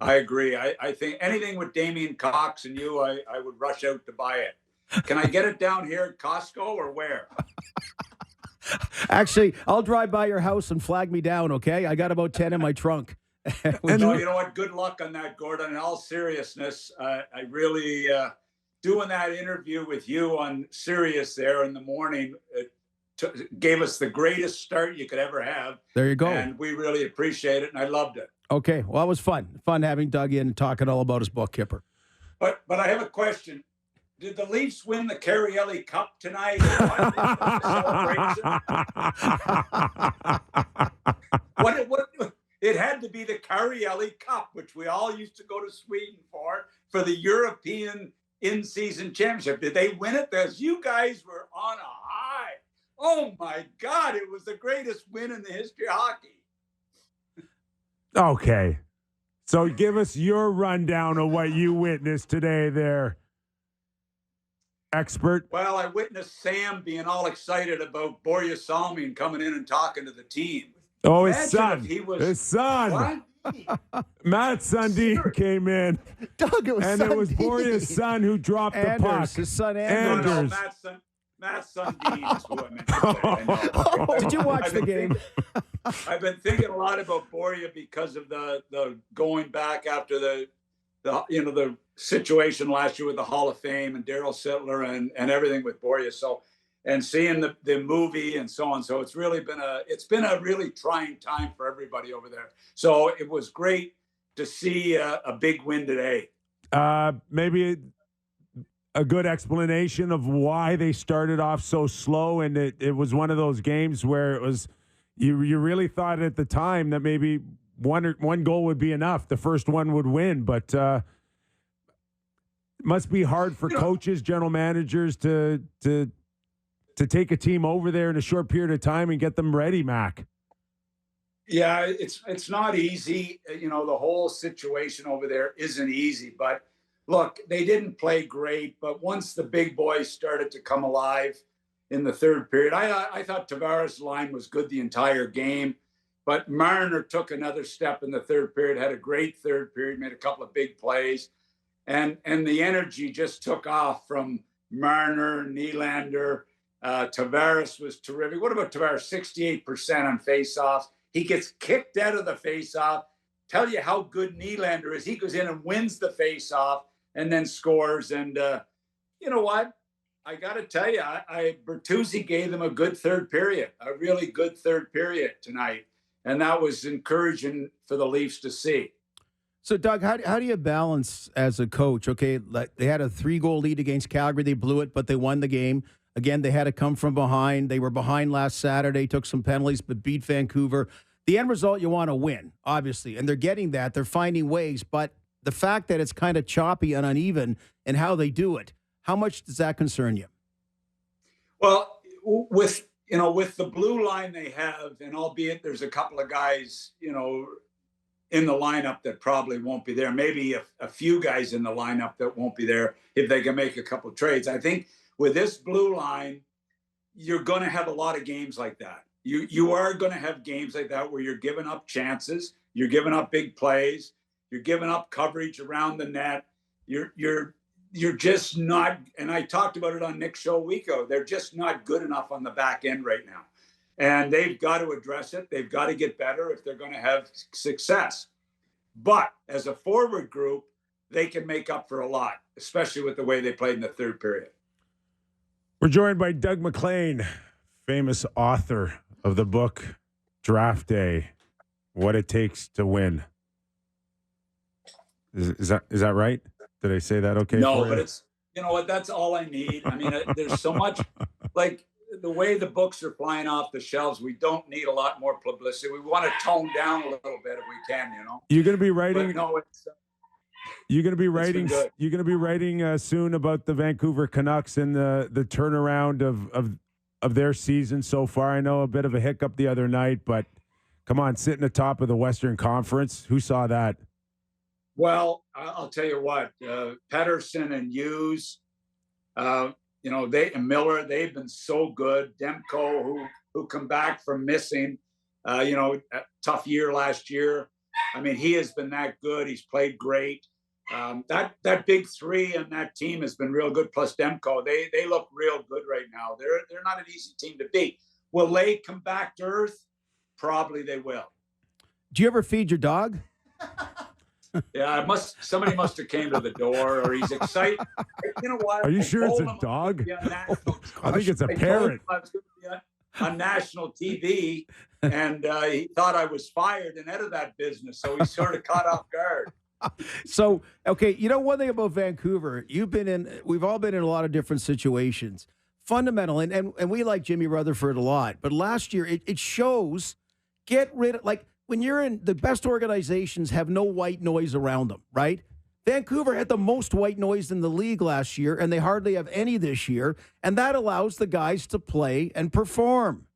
I agree. I think anything with Damien Cox and you, I would rush out to buy it. Can I get it down here at Costco or where? Actually, I'll drive by your house and flag me down, okay? I got about 10 in my trunk. No, you know what? Good luck on that, Gordon. In all seriousness, I really, doing that interview with you on Sirius there in the morning gave us the greatest start you could ever have. There you go. And we really appreciate it, and I loved it. Okay, well, it was fun. Fun having Doug in and talking all about his book, Kyper. But I have a question. Did the Leafs win the Carrielli Cup tonight? What? It had to be the Carrielli Cup, which we all used to go to Sweden for the European in-season championship. Did they win it? Because you guys were on a high. Oh, my God. It was the greatest win in the history of hockey. Okay. So give us your rundown of what you witnessed today there, expert. Well, I witnessed Sam being all excited about Borja Salming coming in and talking to the team. Oh, Imagine his son. if he was, his son. What? Matt Sundin came in. Doug, it was and Sundin. it was Borja's son who dropped the puck. His son Anders. No, Matt Sundin is who I meant to say. Did you watch the game? I've been thinking a lot about Borja because of the going back after the situation last year with the Hall of Fame and Darryl Sittler and everything with Borja. So, and seeing the movie and so on. So it's been a really trying time for everybody over there. So it was great to see a big win today. Maybe a good explanation of why they started off so slow, and it was one of those games where it was you really thought at the time that maybe one goal would be enough. The first one would win, but it must be hard for coaches, general managers to take a team over there in a short period of time and get them ready, Mac. Yeah, it's not easy. The whole situation over there isn't easy, but look, they didn't play great, but once the big boys started to come alive in the third period, I thought Tavares' line was good the entire game, but Marner took another step in the third period, had a great third period, made a couple of big plays, and the energy just took off from Marner, Nylander. Tavares was terrific. What about Tavares? 68% on faceoffs. He gets kicked out of the face-off. Tell you how good Nylander is. He goes in and wins the face-off and then scores. And you know what? I got to tell you, Bertuzzi gave them a good third period, a really good third period tonight. And that was encouraging for the Leafs to see. So, Doug, how do you balance as a coach? Okay, they had a 3-goal lead against Calgary. They blew it, but they won the game. Again, they had to come from behind. They were behind last Saturday, took some penalties, but beat Vancouver. The end result, you want to win, obviously, and they're getting that. They're finding ways, but the fact that it's kind of choppy and uneven in how they do it, how much does that concern you? Well, with the blue line they have, and albeit there's a couple of guys, in the lineup that probably won't be there, maybe a few guys in the lineup that won't be there if they can make a couple of trades. I think with this blue line, you're going to have a lot of games like that. You are going to have games like that where you're giving up chances, you're giving up big plays, you're giving up coverage around the net. You're just not, and I talked about it on Nick's show a week ago, they're just not good enough on the back end right now. And they've got to address it. They've got to get better if they're going to have success. But as a forward group, they can make up for a lot, especially with the way they played in the third period. We're joined by Doug MacLean, famous author of the book Draft Day, What It Takes to Win. Is that right? Did I say that okay? No, but it's, you know what, that's all I need. I mean, there's so much, like the way the books are flying off the shelves, we don't need a lot more publicity. We want to tone down a little bit if we can, You're going to be writing. But no, You're going to be writing. You're going to be writing soon about the Vancouver Canucks and the turnaround of their season so far. I know a bit of a hiccup the other night, but come on, sitting atop of the Western Conference, who saw that? Well, I'll tell you what, Pettersson and Hughes, and Miller, they've been so good. Demko, who come back from missing, a tough year last year. I mean, he has been that good. He's played great. That big three on that team has been real good. Plus Demko, they look real good right now. They're not an easy team to beat. Will they come back to earth? Probably they will. Do you ever feed your dog? Yeah, somebody must have came to the door, or he's excited. You know what? Are you sure it's a dog? I think it's a parrot. I was going to be on national TV, and he thought I was fired and out of that business, so he sort of caught off guard. So, okay, one thing about Vancouver, we've all been in a lot of different situations. Fundamental, and we like Jimmy Rutherford a lot, but last year it shows, get rid of, like, when you're in the best organizations have no white noise around them, right? Vancouver had the most white noise in the league last year, and they hardly have any this year, and that allows the guys to play and perform.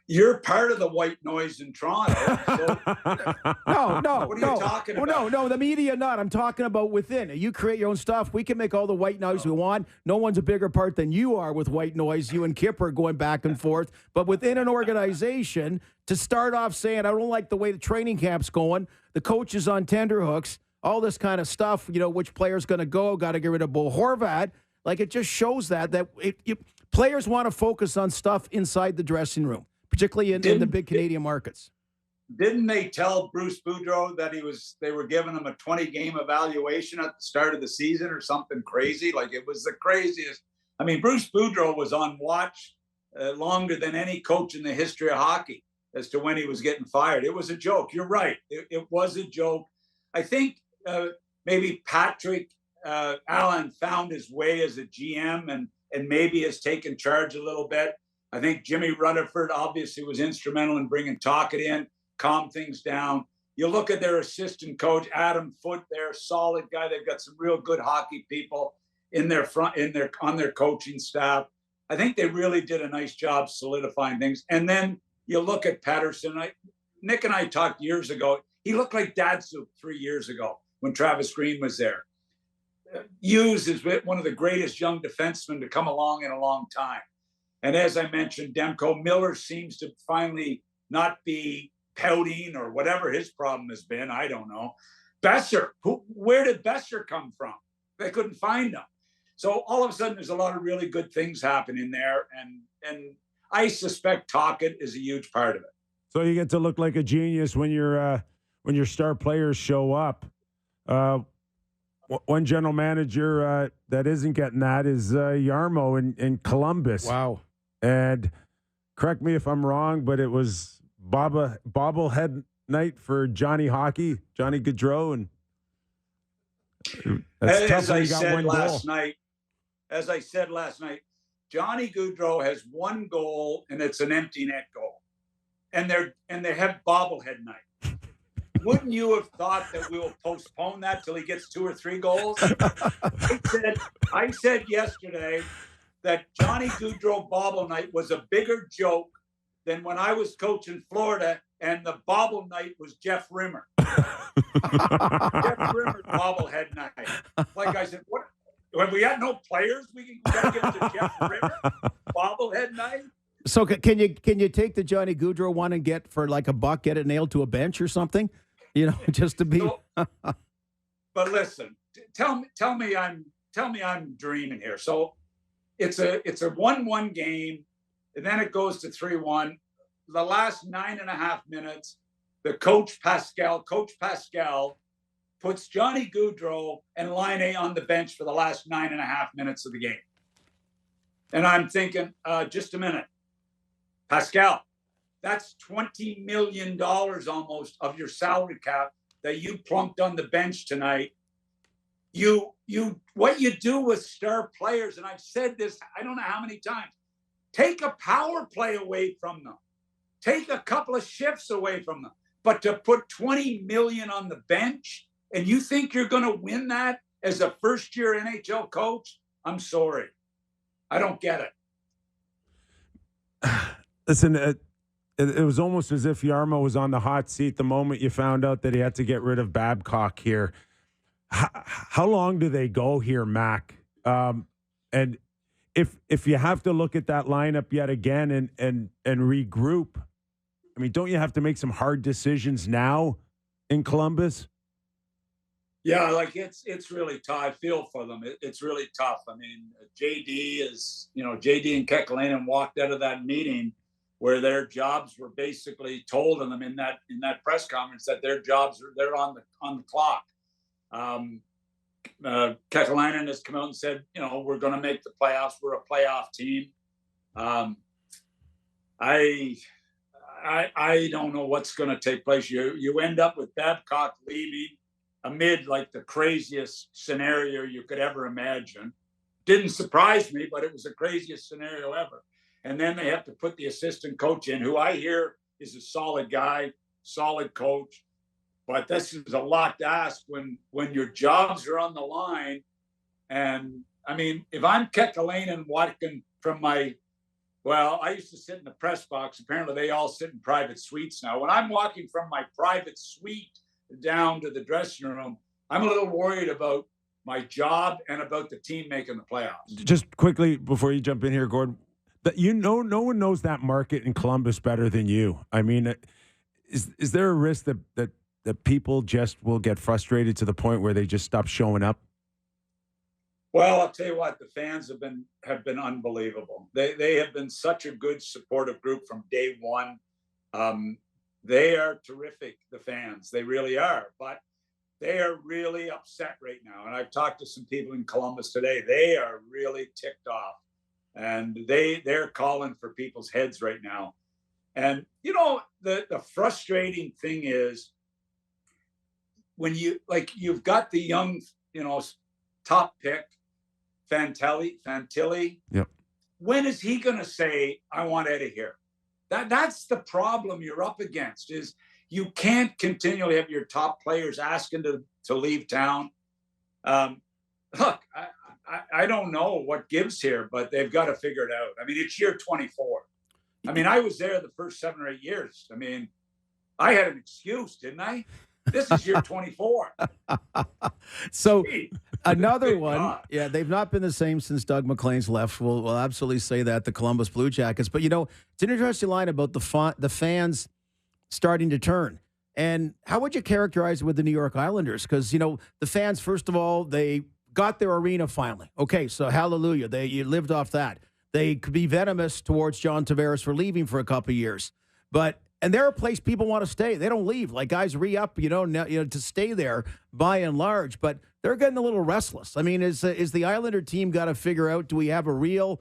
You're part of the white noise in Toronto. So No. What are you talking about? No, the media not. I'm talking about within. You create your own stuff. We can make all the white noise we want. No one's a bigger part than you are with white noise. You and Kyper going back and forth. But within an organization, to start off saying, I don't like the way the training camp's going, the coach is on tenterhooks, all this kind of stuff, which player's going to go, got to get rid of Bo Horvat. Like, it just shows that players want to focus on stuff inside the dressing room, particularly in the big Canadian markets. Didn't they tell Bruce Boudreau that they were giving him a 20-game evaluation at the start of the season or something crazy? Like, it was the craziest. I mean, Bruce Boudreau was on watch longer than any coach in the history of hockey as to when he was getting fired. It was a joke. You're right. It was a joke. I think maybe Patrick Allen found his way as a GM and maybe has taken charge a little bit. I think Jimmy Rutherford obviously was instrumental in bringing Tocchet in, calm things down. You look at their assistant coach, Adam Foote, they're a solid guy. They've got some real good hockey people on their coaching staff. I think they really did a nice job solidifying things. And then you look at Pettersson. Nick and I talked years ago. He looked like dad soup 3 years ago when Travis Green was there. Hughes is one of the greatest young defensemen to come along in a long time. And as I mentioned, Demko, Miller seems to finally not be pouting or whatever his problem has been. I don't know. Besser, where did Besser come from? They couldn't find him. So all of a sudden, there's a lot of really good things happening there. And I suspect Tocchet is a huge part of it. So you get to look like a genius when your star players show up. One general manager that isn't getting that is Yarmo in Columbus. Wow. And correct me if I'm wrong, but it was bobblehead night for Johnny Gaudreau, and that's tough As when I you got said one last goal. night, Johnny Gaudreau has one goal, and it's an empty net goal, and they have bobblehead night. Wouldn't you have thought that we will postpone that till he gets 2 or 3 goals? I said yesterday that Johnny Gaudreau bobble night was a bigger joke than when I was coaching Florida and the bobble night was Jeff Rimmer. Jeff Rimmer's bobblehead night. Like I said, what? When we had no players, we can give to Jeff Rimmer bobblehead night. So can you take the Johnny Gaudreau one and get for like $1, get it nailed to a bench or something? You know, just to be. But listen, tell me I'm dreaming here. So it's a 1-1 game, and then it goes to 3-1. The last 9.5 minutes, Coach Pascal puts Johnny Gaudreau and Line A on the bench for the last 9.5 minutes of the game. And I'm thinking, just a minute, Pascal, that's $20 million almost of your salary cap that you plunked on the bench tonight. What you do with star players, and I've said this, I don't know how many times, take a power play away from them. Take a couple of shifts away from them. But to put $20 million on the bench, and you think you're going to win that as a first-year NHL coach? I'm sorry. I don't get it. Listen, it was almost as if Yarmo was on the hot seat the moment you found out that he had to get rid of Babcock here. How long do they go here, Mac? And if you have to look at that lineup yet again and regroup, I mean, don't you have to make some hard decisions now in Columbus? Yeah, like it's really tough. I feel for them. It's really tough. I mean, JD and Keefe walked out of that meeting where their jobs were basically told them in that press conference that their jobs they're on the clock. Keefe has come out and said, we're going to make the playoffs. We're a playoff team. I don't know what's going to take place. You end up with Babcock leaving amid like the craziest scenario you could ever imagine. Didn't surprise me, but it was the craziest scenario ever. And then they have to put the assistant coach in, who I hear is a solid guy, solid coach. But this is a lot to ask when your jobs are on the line. And I mean, if I'm Keefe and walking from I used to sit in the press box. Apparently they all sit in private suites now. When I'm walking from my private suite down to the dressing room, I'm a little worried about my job and about the team making the playoffs. Just quickly before you jump in here, Gord, that no one knows that market in Columbus better than you. I mean, is there a risk that people just will get frustrated to the point where they just stop showing up? Well, I'll tell you what, the fans have been unbelievable. They have been such a good supportive group from day one. They are terrific, the fans. They really are. But they are really upset right now. And I've talked to some people in Columbus today. They are really ticked off. And they're calling for people's heads right now. And, the frustrating thing is when you've got the young, top pick, Fantilli. Yep. When is he going to say, I want out of here? That's the problem you're up against, is you can't continually have your top players asking to leave town. Look, I don't know what gives here, but they've got to figure it out. I mean, it's year 24. I mean, I was there the first 7 or 8 years. I mean, I had an excuse, didn't I? This is year 24. So another one. Yeah, they've not been the same since Doug MacLean's left. We'll absolutely say that, the Columbus Blue Jackets. But, it's an interesting line about the fans starting to turn. And how would you characterize it with the New York Islanders? Because, the fans, first of all, they got their arena finally. Okay, so hallelujah. You lived off that. They could be venomous towards John Tavares for leaving for a couple of years. But And they're a place people want to stay. They don't leave. Like guys re-up, to stay there by and large. But they're getting a little restless. I mean, is the Islander team got to figure out, do we have a real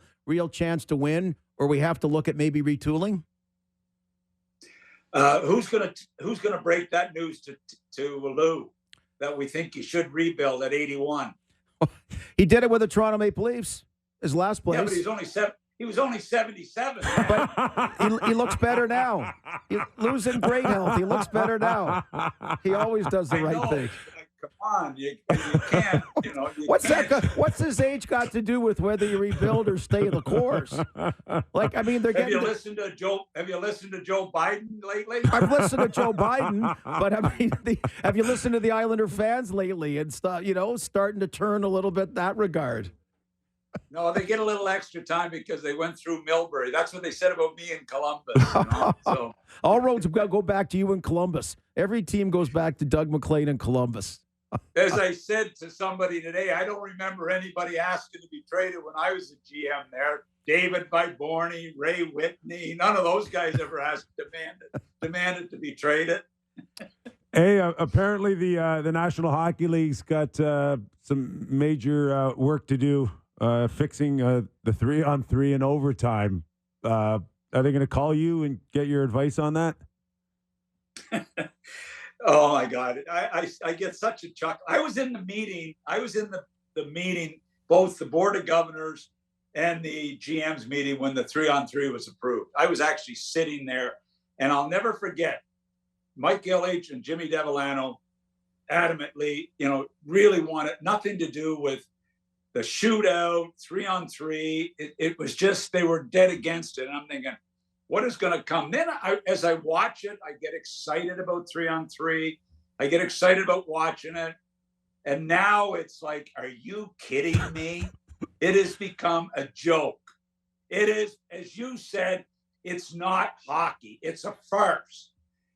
chance to win, or we have to look at maybe retooling? Who's gonna break that news to Lou that we think he should rebuild at 81? He did it with the Toronto Maple Leafs, his last place. Yeah, but he was only 77. But he looks better now. Lou's in great health. He looks better now. He always does the right thing. Come on, you can't. What's his age got to do with whether you rebuild or stay the course? Like, I mean, they're getting. Have you listened to Joe Biden lately? I've listened to Joe Biden, but I mean, have you listened to the Islander fans lately and stuff? Starting to turn a little bit that regard. No, they get a little extra time because they went through Millbury. That's what they said about me in Columbus. So all roads go back to you in Columbus. Every team goes back to Doug MacLean in Columbus. As I said to somebody today, I don't remember anybody asking to be traded when I was a GM there. David Bourne, Ray Whitney, none of those guys ever demanded to be traded. Hey, apparently the National Hockey League's got some major work to do fixing the 3-on-3 in overtime. Are they going to call you and get your advice on that? Oh my God. I get such a chuckle. I was in the meeting. The meeting, both the Board of Governors and the GM's meeting when the 3-on-3 was approved. I was actually sitting there, and I'll never forget Mike Ilitch and Jimmy Devellano adamantly, really wanted nothing to do with the shootout, 3-on-3. It was just, they were dead against it. And I'm thinking, what is going to come? Then as I watch it, I get excited about 3-on-3. I get excited about watching it. And now it's like, are you kidding me? It has become a joke. It is, as you said, it's not hockey. It's a farce.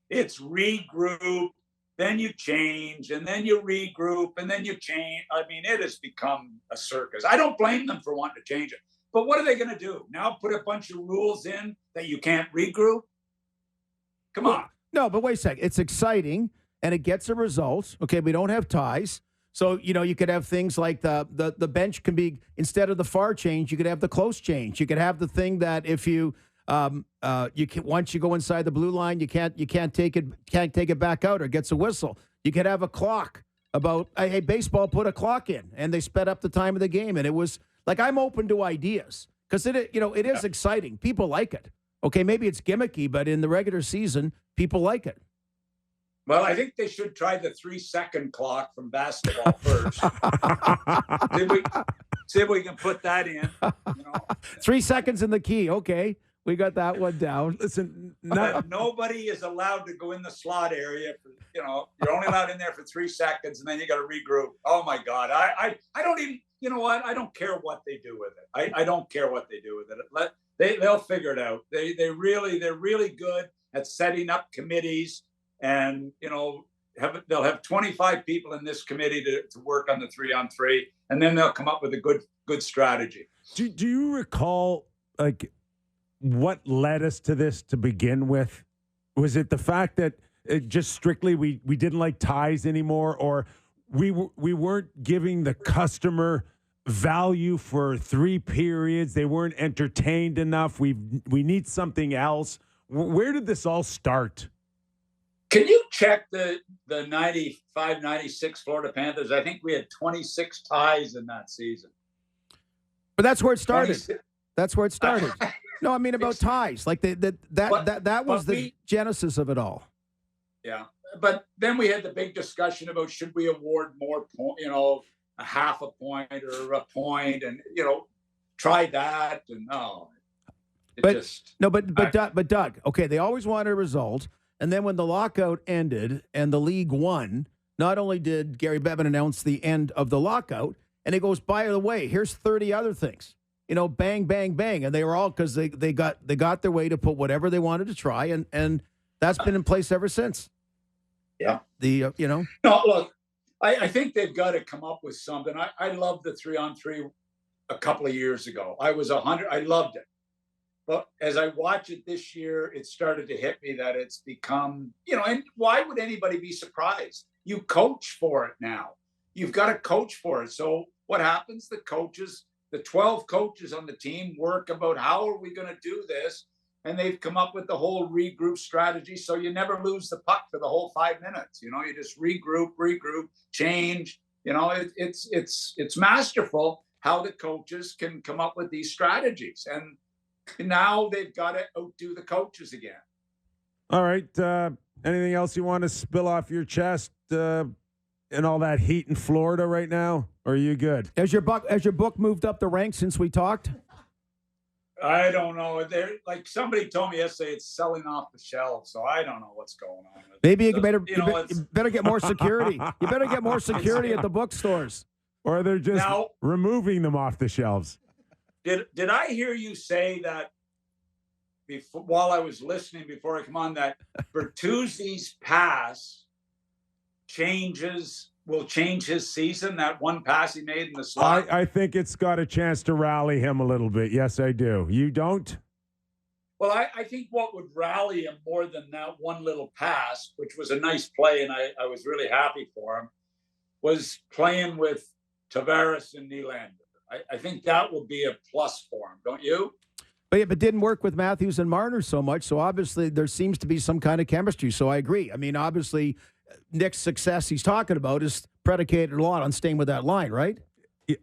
It's regroup, then you change, and then you regroup, and then you change. I mean, it has become a circus. I don't blame them for wanting to change it. But what are they going to do? Now put a bunch of rules in that you can't regroup? Come on. No, but wait a second. It's exciting, and it gets a result. Okay, we don't have ties. So, you could have things like the bench can be, instead of the far change, you could have the close change. You could have the thing that if you can, once you go inside the blue line, you can't take it back out, or it gets a whistle. You could have a clock about, hey, baseball put a clock in, and they sped up the time of the game. And it was like, I'm open to ideas because it is exciting. People like it. Okay, maybe it's gimmicky, but in the regular season, people like it. Well, I think they should try the 3-second clock from basketball first. see if we can put that in. 3 seconds in the key. Okay. We got that one down. Listen, nobody is allowed to go in the slot area. You're only allowed in there for 3 seconds, and then you got to regroup. Oh my God, I don't even. You know what? I don't care what they do with it. I don't care what they do with it. They'll figure it out. They're really good at setting up committees, and they'll have 25 people in this committee to work on the 3-on-3, and then they'll come up with a good strategy. Do you recall what led us to this to begin with? Was it the fact that just strictly we didn't like ties anymore, or we weren't giving the customer value for 3 periods? They weren't entertained enough. We need something else. Where did this all start? Can you check the 95-96 Florida Panthers? I think we had 26 ties in that season. But that's where it started. 26. That's where it started. No, I mean about ties. Like that was the genesis of it all. Yeah, but then we had the big discussion about should we award more a half a point or a point, and try that, and But Doug, okay, they always wanted a result, and then when the lockout ended and the league won, not only did Gary Bettman announce the end of the lockout, and it goes, by the way, here's 30 other things. Bang, bang, bang. And they were all, because they got their way to put whatever they wanted to try. And that's been in place ever since. Yeah. No, look, I think they've got to come up with something. I loved the 3-on-3 a couple of years ago. I was 100. I loved it. But as I watch it this year, it started to hit me that it's become, and why would anybody be surprised? You coach for it now. You've got to coach for it. So what happens? The 12 coaches on the team work about how are we going to do this? And they've come up with the whole regroup strategy. So you never lose the puck for the whole 5 minutes. You just regroup, change. It's masterful how the coaches can come up with these strategies. And now they've got to outdo the coaches again. All right. Anything else you want to spill off your chest and all that heat in Florida right now? Or are you good? Has your book moved up the ranks since we talked? I don't know. Like somebody told me yesterday, it's selling off the shelves. So I don't know what's going on. Maybe you better get more security. You better get more security at the bookstores. Or they're just removing them off the shelves. Did I hear you say that while I was listening before I come on that Bertuzzi's pass will change his season? That one pass he made in the slot. I think it's got a chance to rally him a little bit. Yes, I do. You don't? Well, I think what would rally him more than that one little pass, which was a nice play, and I was really happy for him, was playing with Tavares and Nylander. I think that will be a plus for him, don't you? But didn't work with Matthews and Marner so much, so obviously there seems to be some kind of chemistry, so I agree. I mean, obviously, Nick's success he's talking about is predicated a lot on staying with that line, right?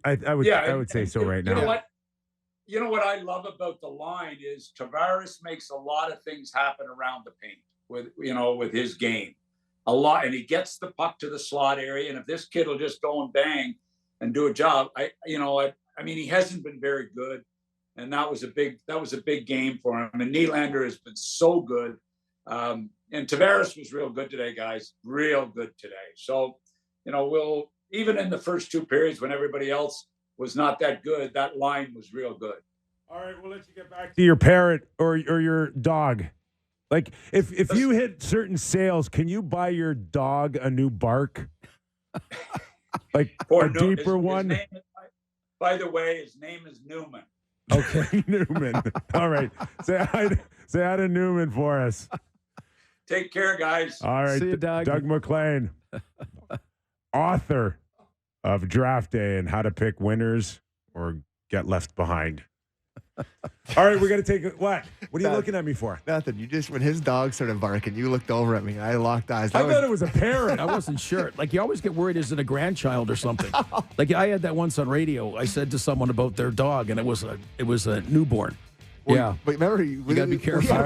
I would say so right now. You know what I love about the line is Tavares makes a lot of things happen around the paint with his game. A lot, and he gets the puck to the slot area, and if this kid will just go and bang and do a job, I mean, he hasn't been very good, and that was a big game for him. And Nylander has been so good, and Tavares was real good today, guys, real good today. So, we'll even in the first two periods when everybody else was not that good, that line was real good. All right, we'll let you get back to your parrot or your dog. Like if you hit certain sales, can you buy your dog a new bark? Like a deeper one? By the way, his name is Newman. Okay, Newman. All right. Say hi to Newman for us. Take care, guys. All right. See you, Doug. Doug MacLean, author of Draft Day and How to Pick Winners or Get Left Behind. All right, we're going to take it. What are you looking at me for? Nothing. You just, when his dog started barking, you looked over at me and I locked eyes. I thought it was a parrot. I wasn't sure. Like, you always get worried, is it a grandchild or something? Like, I had that once on radio. I said to someone about their dog, and it was a newborn. Well, yeah. But remember, you got to be careful.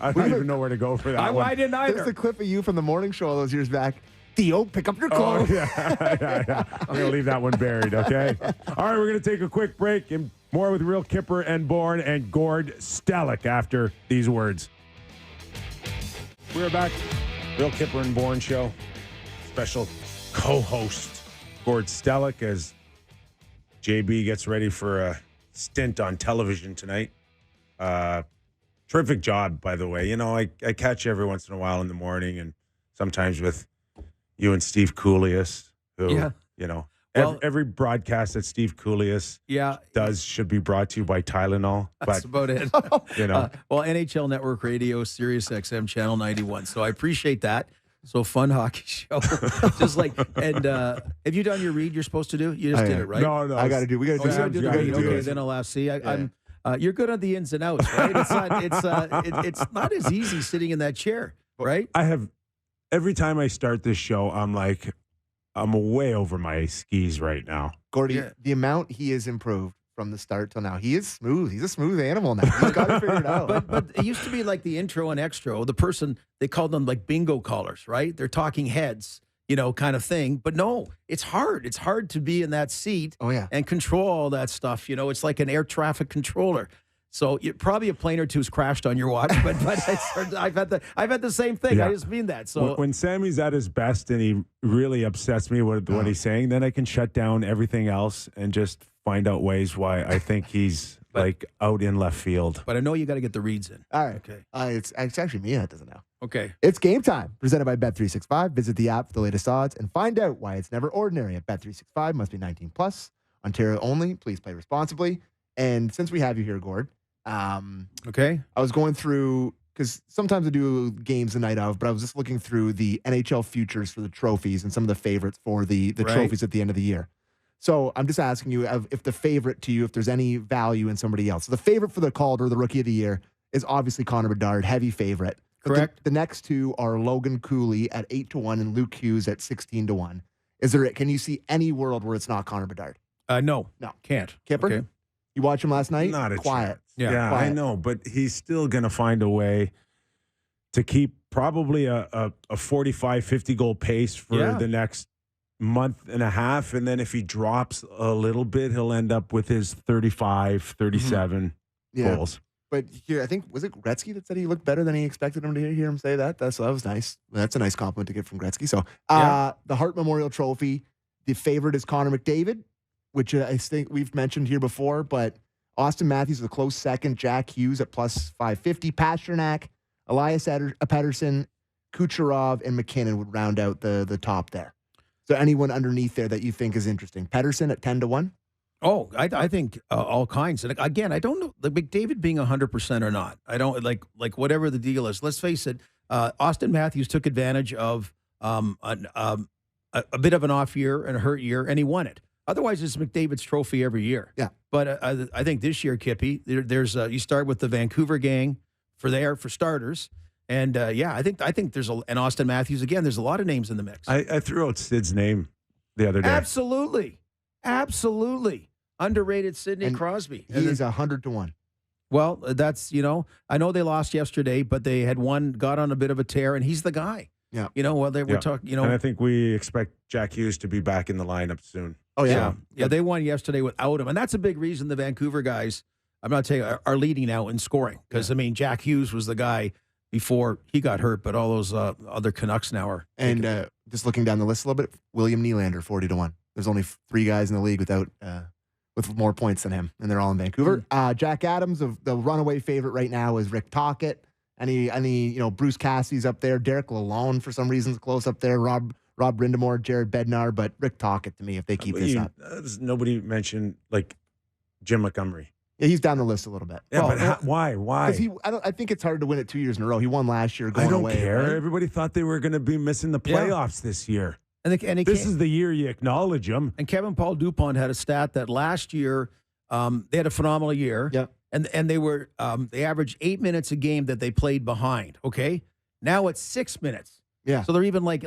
I don't even know where to go for that I didn't either. There's a clip of you from the morning show all those years back. Theo, pick up your clothes. Oh, yeah. I'm going to leave that one buried, okay? All right, we're going to take a quick break and more with Real Kyper and Bourne and Gord Stellick after these words. We're back. Real Kyper and Bourne show. Special co-host Gord Stellick as JB gets ready for a stint on television tonight. Terrific job, by the way. I catch you every once in a while in the morning and sometimes with you and Steve Coolius, who, every broadcast that Steve Coolius does should be brought to you by Tylenol. That's about it. Well, NHL Network Radio, Sirius XM, Channel 91. So I appreciate that. So fun hockey show. Just like, and have you done your read you're supposed to do? You just did it, right? No. I got to do. We got to do the read. Okay, then I'll ask. See, I'm. You're good on the ins and outs, right? It's not as easy sitting in that chair, right? I have every time I start this show, I'm like, I'm way over my skis right now. Gordy, the amount he has improved from the start till now, he is smooth. He's a smooth animal now. He's got it figured out. But it used to be like the intro and extra. The person, they called them like bingo callers, right? They're talking heads, kind of thing. But no, it's hard. It's hard to be in that seat and control all that stuff. It's like an air traffic controller. So probably a plane or two's crashed on your watch, but I've had the same thing. Yeah. I just mean that. So when Sammy's at his best and he really upsets me with what he's saying, then I can shut down everything else and just find out ways why I think he's like out in left field. But I know you got to get the reads in. All right. Okay. It's actually me that doesn't know. Okay. It's game time. Presented by Bet365. Visit the app for the latest odds and find out why it's never ordinary at Bet365. Must be 19 plus. Ontario only. Please play responsibly. And since we have you here, Gord, Okay. I was going through, because sometimes I do games the night of, but I was just looking through the NHL futures for the trophies and some of the favorites for the Right. trophies at the end of the year. So I'm just asking you if the favorite to you, if there's any value in somebody else. So the favorite for the Calder, the Rookie of the Year, is obviously Connor Bedard, heavy favorite. But Correct. The next two are Logan Cooley at 8-1 and Luke Hughes at 16-1. Can you see any world where it's not Connor Bedard? No. No. Can't. Kipper? Okay. You watch him last night? Not a Quiet. chance. Yeah, I quiet. know, but he's still going to find a way to keep probably a 45, 50 goal pace for the next month and a half. And then if he drops a little bit, he'll end up with his 35, 37 goals. But here, I think, was it Gretzky that said he looked better than he expected him to hear him say that? That was nice. That's a nice compliment to get from Gretzky. So the Hart Memorial Trophy, the favorite is Connor McDavid, which I think we've mentioned here before, but Austin Matthews is a close second, Jack Hughes at plus 550, Pasternak, Elias Pettersson, Kucherov, and McKinnon would round out the top there. So anyone underneath there that you think is interesting? Pettersson at 10-1? Oh, I think all kinds. And again, I don't know the McDavid being 100% or not. I don't like whatever the deal is. Let's face it. Austin Matthews took advantage of a bit of an off year and a hurt year, and he won it. Otherwise, it's McDavid's trophy every year. Yeah. But I think this year, Kippy, there's you start with the Vancouver gang for starters. And I think there's and Austin Matthews again. There's a lot of names in the mix. I threw out Sid's name the other day. Absolutely. Underrated Sidney Crosby. He is 100-1. Well, that's, I know they lost yesterday, but they had got on a bit of a tear, and he's the guy. Yeah. We're talking, And I think we expect Jack Hughes to be back in the lineup soon. Oh, yeah. Yeah, they won yesterday without him. And that's a big reason the Vancouver guys, I'm not saying are leading now in scoring. Because, Jack Hughes was the guy before he got hurt, but all those other Canucks now are. And just looking down the list a little bit, William Nylander, 40-1. There's only 3 guys in the league with more points than him, and they're all in Vancouver. Jack Adams, the runaway favorite right now is Rick Tocchet. Any Bruce Cassidy's up there. Derek Lalonde, for some reason, is close up there. Rob Brindamore, Jared Bednar, but Rick Tocchet to me if they keep this up. Nobody mentioned Jim Montgomery. Yeah, he's down the list a little bit. Yeah, but why? Because I think it's hard to win it 2 years in a row. He won last year. Going I don't away, care. Right? Everybody thought they were going to be missing the playoffs this year. And this is the year you acknowledge them. And Kevin Paul Dupont had a stat that last year they had a phenomenal year. Yeah. And they were they averaged 8 minutes a game that they played behind. Okay. Now it's 6 minutes. Yeah. So they're even like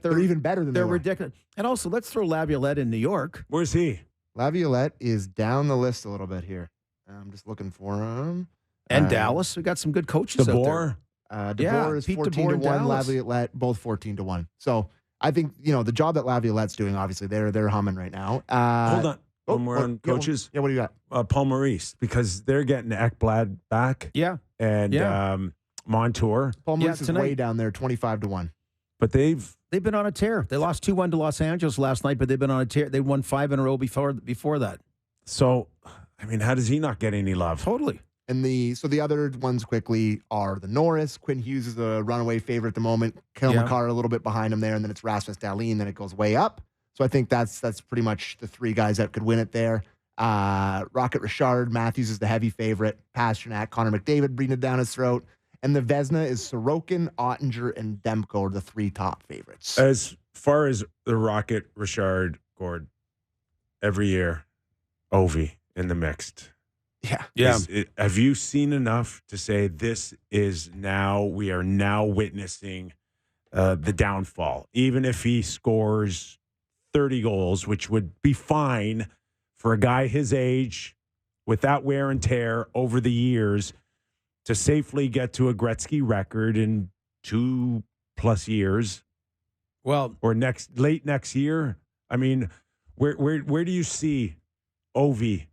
they're even better than they're they were. ridiculous. And also, let's throw Laviolette in New York. Where's he? Laviolette is down the list a little bit here. I'm just looking for him. And Dallas, we got some good coaches out there. DeBoer is Pete 14-1. Dallas. Laviolette both 14-1. So I think the job that Laviolette's doing. Obviously, they're humming right now. Hold on. When we're on coaches. Yeah, what do you got? Paul Maurice, because they're getting Ekblad back. Yeah. And Montour. Paul Maurice is way down there, 25-1. But they've been on a tear. They lost 2-1 to Los Angeles last night, but they've been on a tear. They won 5 in a row before that. So, how does he not get any love? Totally. And the other ones quickly are the Norris. Quinn Hughes is a runaway favorite at the moment. Kale McCarr a little bit behind him there, and then it's Rasmus Dahlin. Then it goes way up. So I think that's pretty much the 3 guys that could win it there. Rocket Richard, Matthews is the heavy favorite. Pasternak, Connor McDavid breathing it down his throat. And the Vezina is Sorokin, Ottinger, and Demko are the 3 top favorites. As far as the Rocket Richard, Gord, every year, Ovi in the mixed. Yeah. Have you seen enough to say we are now witnessing the downfall? Even if he scores 30 goals, which would be fine for a guy his age with that wear and tear over the years to safely get to a Gretzky record in 2+ years. Well, or late next year. Where do you see Ovi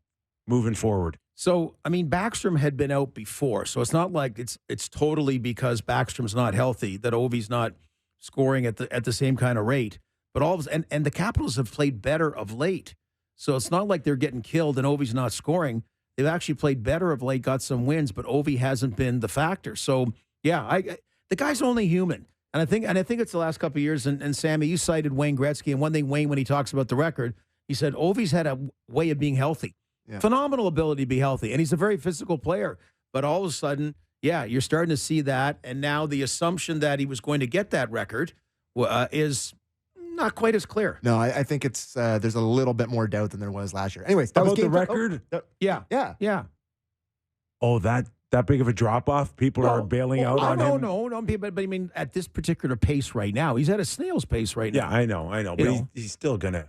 moving forward? So, Backstrom had been out before, so it's not like it's totally because Backstrom's not healthy that Ovi's not scoring at the same kind of rate. But and the Capitals have played better of late, so it's not like they're getting killed and Ovi's not scoring. They've actually played better of late, got some wins, but Ovi hasn't been the factor. So, the guy's only human, and I think it's the last couple of years. And Sammy, you cited Wayne Gretzky, and one thing Wayne, when he talks about the record, he said Ovi's had a way of being healthy. phenomenal ability to be healthy, and he's a very physical player. But all of a sudden, you're starting to see that, and now the assumption that he was going to get that record is not quite as clear. No, I think it's there's a little bit more doubt than there was last year. Anyways, that About was the game record? Yeah. Oh, that big of a drop off? People are bailing out on him? No, but I mean, at this particular pace right now, he's at a snail's pace right now. Yeah, I know. But he's still going to.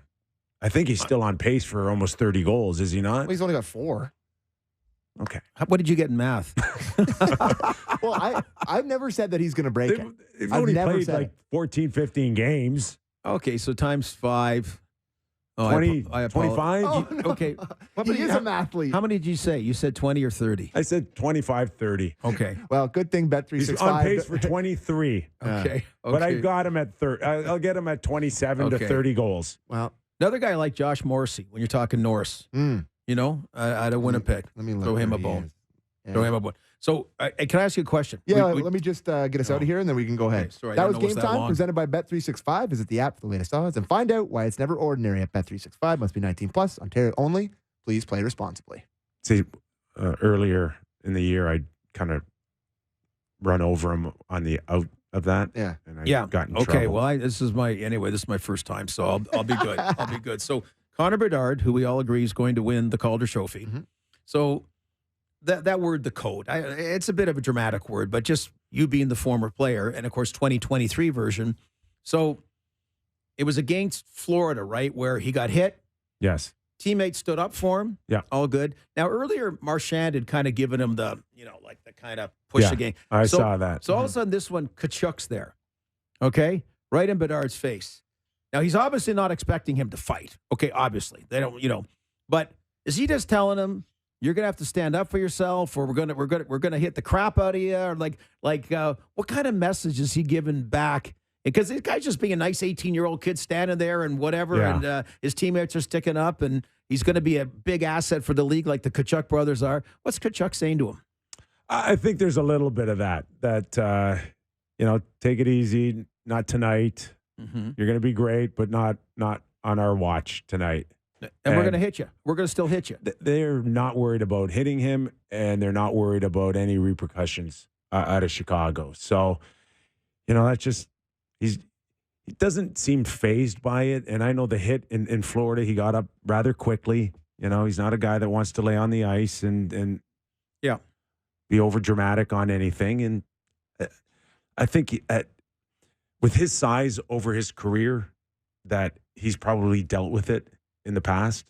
I think he's still on pace for almost 30 goals, is he not? Well, he's only got 4. Okay. What did you get in math? Well, I've never said that he's going to break it. They've I've only never played said like 14, 15 games. Okay, so times 5. 20, I 25? Okay. He is a mathlete. How many did you say? You said 20 or 30? I said 25, 30. Okay. Well, good thing Bet365. He's on pace for 23. Okay. But I got him at 30. I'll get him at 27 to 30 goals. Well, another guy like Josh Morrissey, when you're talking Norris, out of Winnipeg. Let me throw him a bone. Throw him a bone. So, can I ask you a question? Yeah, let me just get us out of here, and then we can go ahead. Okay, sorry, that I was don't know Game what's that Time, long. presented by Bet365. Visit the app for the latest odds and find out why it's never ordinary at Bet365. Must be 19 plus. Ontario only. Please play responsibly. See, earlier in the year, I kind of run over him on the out of that. Yeah. And I got in trouble. Okay. Well, this is my first time, so I'll be good. I'll be good. So Connor Bedard, who we all agree is going to win the Calder Trophy. Mm-hmm. So that word, the code, it's a bit of a dramatic word, but just you being the former player, and of course 2023 version. So it was against Florida, right, where he got hit. Yes. Teammates stood up for him. Yeah. All good. Now, earlier, Marchand had kind of given him the, like the kind of push again. I saw that. So all of a sudden, this one, Kachuk's there. Okay? Right in Bedard's face. Now, he's obviously not expecting him to fight. Okay, obviously. They don't, But is he just telling him, you're gonna have to stand up for yourself, or we're gonna hit the crap out of you, or like what kind of message is he giving back? Because this guy's just being a nice 18-year-old kid standing there and whatever, and his teammates are sticking up, and he's going to be a big asset for the league like the Kachuk brothers are. What's Kachuk saying to him? I think there's a little bit of that, take it easy, not tonight. Mm-hmm. You're going to be great, but not on our watch tonight. And we're going to hit you. We're going to still hit you. They're not worried about hitting him, and they're not worried about any repercussions out of Chicago. So, that's just he doesn't seem fazed by it. And I know the hit in Florida, he got up rather quickly. He's not a guy that wants to lay on the ice and be over dramatic on anything. And I think with his size over his career, that he's probably dealt with it in the past,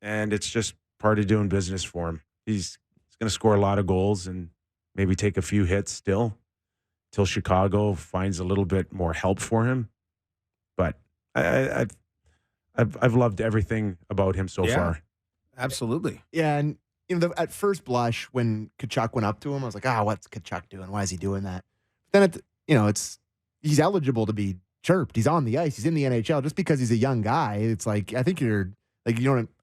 and it's just part of doing business for him. He's going to score a lot of goals and maybe take a few hits still till Chicago finds a little bit more help for him. But I've loved everything about him so far. Absolutely. Yeah, and at first blush when Kachuk went up to him, I was like, what's Kachuk doing? Why is he doing that? Then he's eligible to be chirped. He's on the ice. He's in the NHL. Just because he's a young guy, it's like I think you're like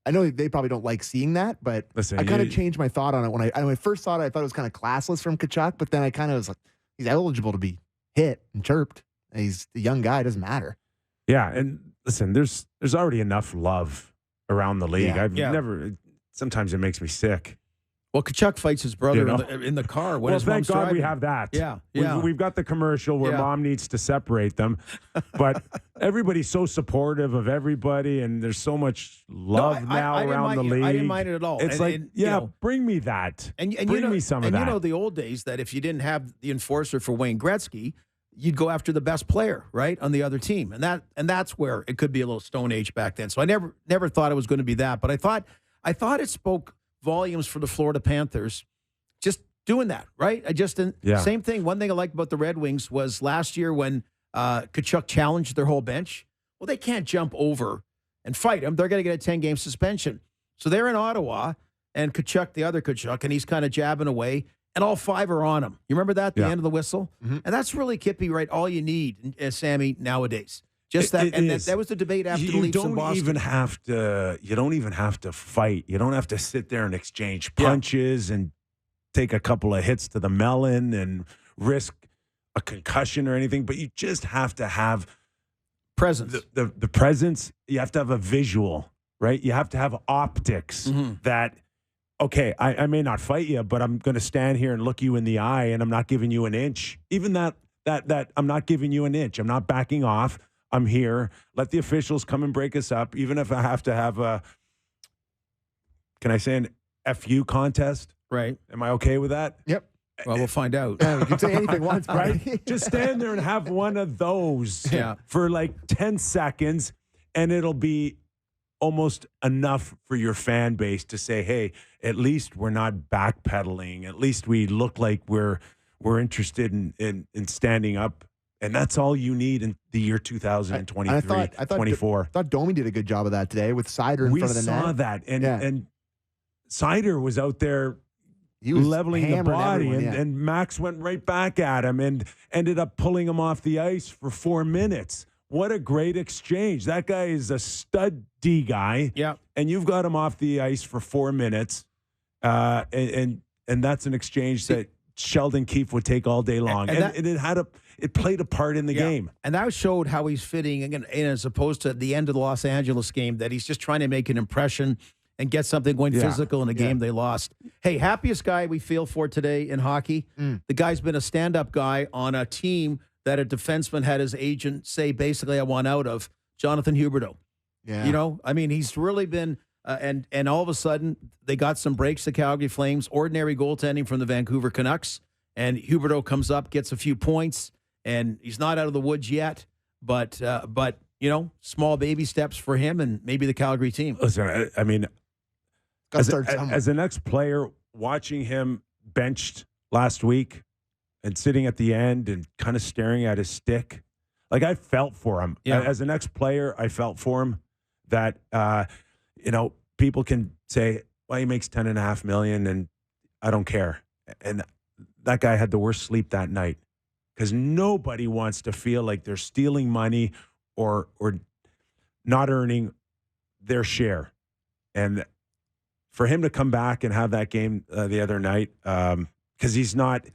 I know they probably don't like seeing that, but listen, I kind of changed my thought on it when I first saw it. I thought it was kind of classless from Kachuk, but then I kind of was like, he's eligible to be hit and chirped. He's a young guy. It doesn't matter. Yeah, and listen, there's already enough love around the league. Sometimes it makes me sick. Well, Kachuk fights his brother in the car when his thank mom's God driving. we have that. Yeah. We've got the commercial where mom needs to separate them, but everybody's so supportive of everybody, and there's so much love around the league. I didn't mind it at all. It's bring me that. And bring me some of that. And the old days that if you didn't have the enforcer for Wayne Gretzky, you'd go after the best player, right, on the other team, and that's where it could be a little Stone Age back then. So I never thought it was going to be that, but I thought it spoke volumes for the Florida Panthers just doing that, right? Same thing. One thing I liked about the Red Wings was last year when Kachuk challenged their whole bench. Well, they can't jump over and fight him. They're going to get a 10-game suspension. So they're in Ottawa, and Kachuk, the other Kachuk, and he's kind of jabbing away, and all 5 are on him. You remember that, the end of the whistle? Mm-hmm. And that's really, Kippy, right, all you need, Sammy, nowadays. Just that, that was the debate after the Leafs in Boston. You don't even have to fight. You don't have to sit there and exchange punches and take a couple of hits to the melon and risk a concussion or anything. But you just have to have presence. The presence. You have to have a visual, right? You have to have optics that okay, I may not fight you, but I'm going to stand here and look you in the eye, and I'm not giving you an inch. Even that I'm not giving you an inch. I'm not backing off. I'm here. Let the officials come and break us up, even if I have to have a, can I say an FU contest? Right. Am I okay with that? Yep. Well, we'll find out. You can say anything once, right? Just stand there and have one of those for like 10 seconds, and it'll be almost enough for your fan base to say, hey, at least we're not backpedaling. At least we look like we're interested in standing up. And that's all you need in the year 2023, I thought 24. I thought Domi did a good job of that today with Seider in front of the net. We saw that. And Seider was out there he was leveling the body, everyone, and Max went right back at him and ended up pulling him off the ice for 4 minutes. What a great exchange. That guy is a stud D guy. Yeah. And you've got him off the ice for 4 minutes. And that's an exchange that Sheldon Keefe would take all day long. And it played a part in the game. And that showed how he's fitting, again, as opposed to the end of the Los Angeles game, that he's just trying to make an impression and get something going physical in a game they lost. Hey, happiest guy we feel for today in hockey. The guy's been a stand-up guy on a team that a defenseman had his agent say, basically, I want out of, Jonathan Huberdeau. Yeah. You know, I mean, he's really been, and all of a sudden, they got some breaks, the Calgary Flames, ordinary goaltending from the Vancouver Canucks, and Huberdeau comes up, gets a few points, and he's not out of the woods yet, but you know, small baby steps for him and maybe the Calgary team. Listen, I mean, as an ex-player, watching him benched last week and sitting at the end and kind of staring at his stick, like I felt for him. Yeah. As an ex-player, I felt for him that, you know, people can say, well, he makes $10.5 million and I don't care. And that guy had the worst sleep that night because nobody wants to feel like they're stealing money or not earning their share. And for him to come back and have that game the other night, because he's not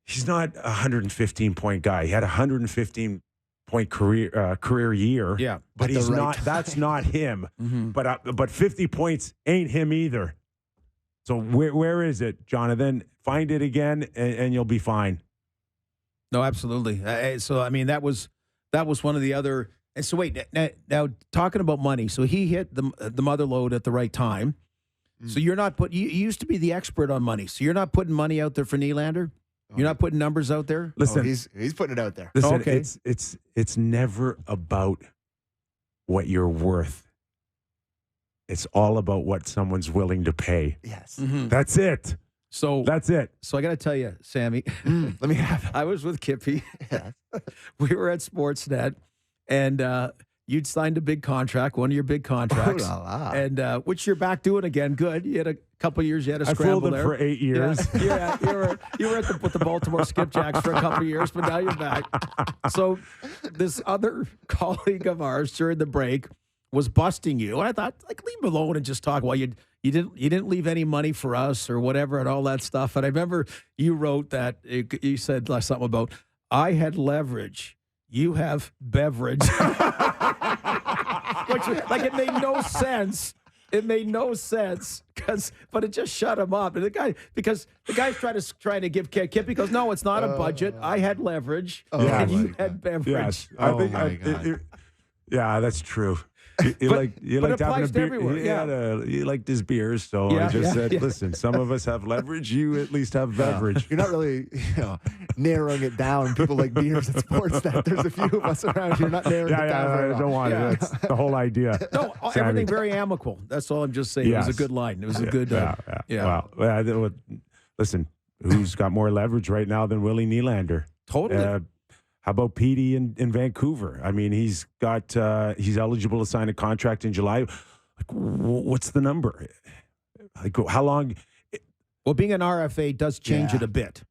a 115-point guy. He had a 115-point career year. Yeah, but he's not. That's not him. But 50 points ain't him either. So where is it, Jonathan? Find it again, and you'll be fine. No, absolutely. So I mean, that was one of the other. And so wait, now talking about money. So he hit the mother load at the right time. So you're not you used to be the expert on money. So you're not putting money out there for Nylander. You're not putting numbers out there. Listen, he's putting it out there. Listen, okay. It's never about what you're worth. It's all about what someone's willing to pay. Yes, that's it. So that's it. So I got to tell you, Sammy. Let me have. I was with Kippy. We were at Sportsnet, and you'd signed a big contract, one of your big contracts, and which you're back doing again. Good. You had a couple of years. You had a scramble there. I fooled him for 8 years. Yeah, you were with the Baltimore Skipjacks for a couple of years, but now you're back. So this other colleague of ours during the break was busting you, and I thought, like, leave him alone and just talk. Well, you didn't leave any money for us or whatever and all that stuff. And I remember you wrote that you said something about I had leverage. You have beverage. Which, like, it made no sense. It made no sense but it just shut him up. And because the guy's trying to give Kip. He goes, no, it's not a budget. I had leverage, and you had beverage. Yes, God. Yeah, that's true. He But liked it having a applies to beer. everywhere, He liked his beers, so I just said, "Listen, some of us have leverage. You at least have beverage." You're not really, narrowing it down. People like beers at Sportsnet. There's a few of us around. You're not narrowing it down. I don't want it. That's the whole idea. No, everything very amicable. That's all I'm just saying. Yes. It was a good line. It was a good. Well, listen, who's got more leverage right now than Willie Nylander? Totally. How about Petey in Vancouver? I mean, he's eligible to sign a contract in July. Like, what's the number? Like, how long? Well, being an RFA does change it a bit.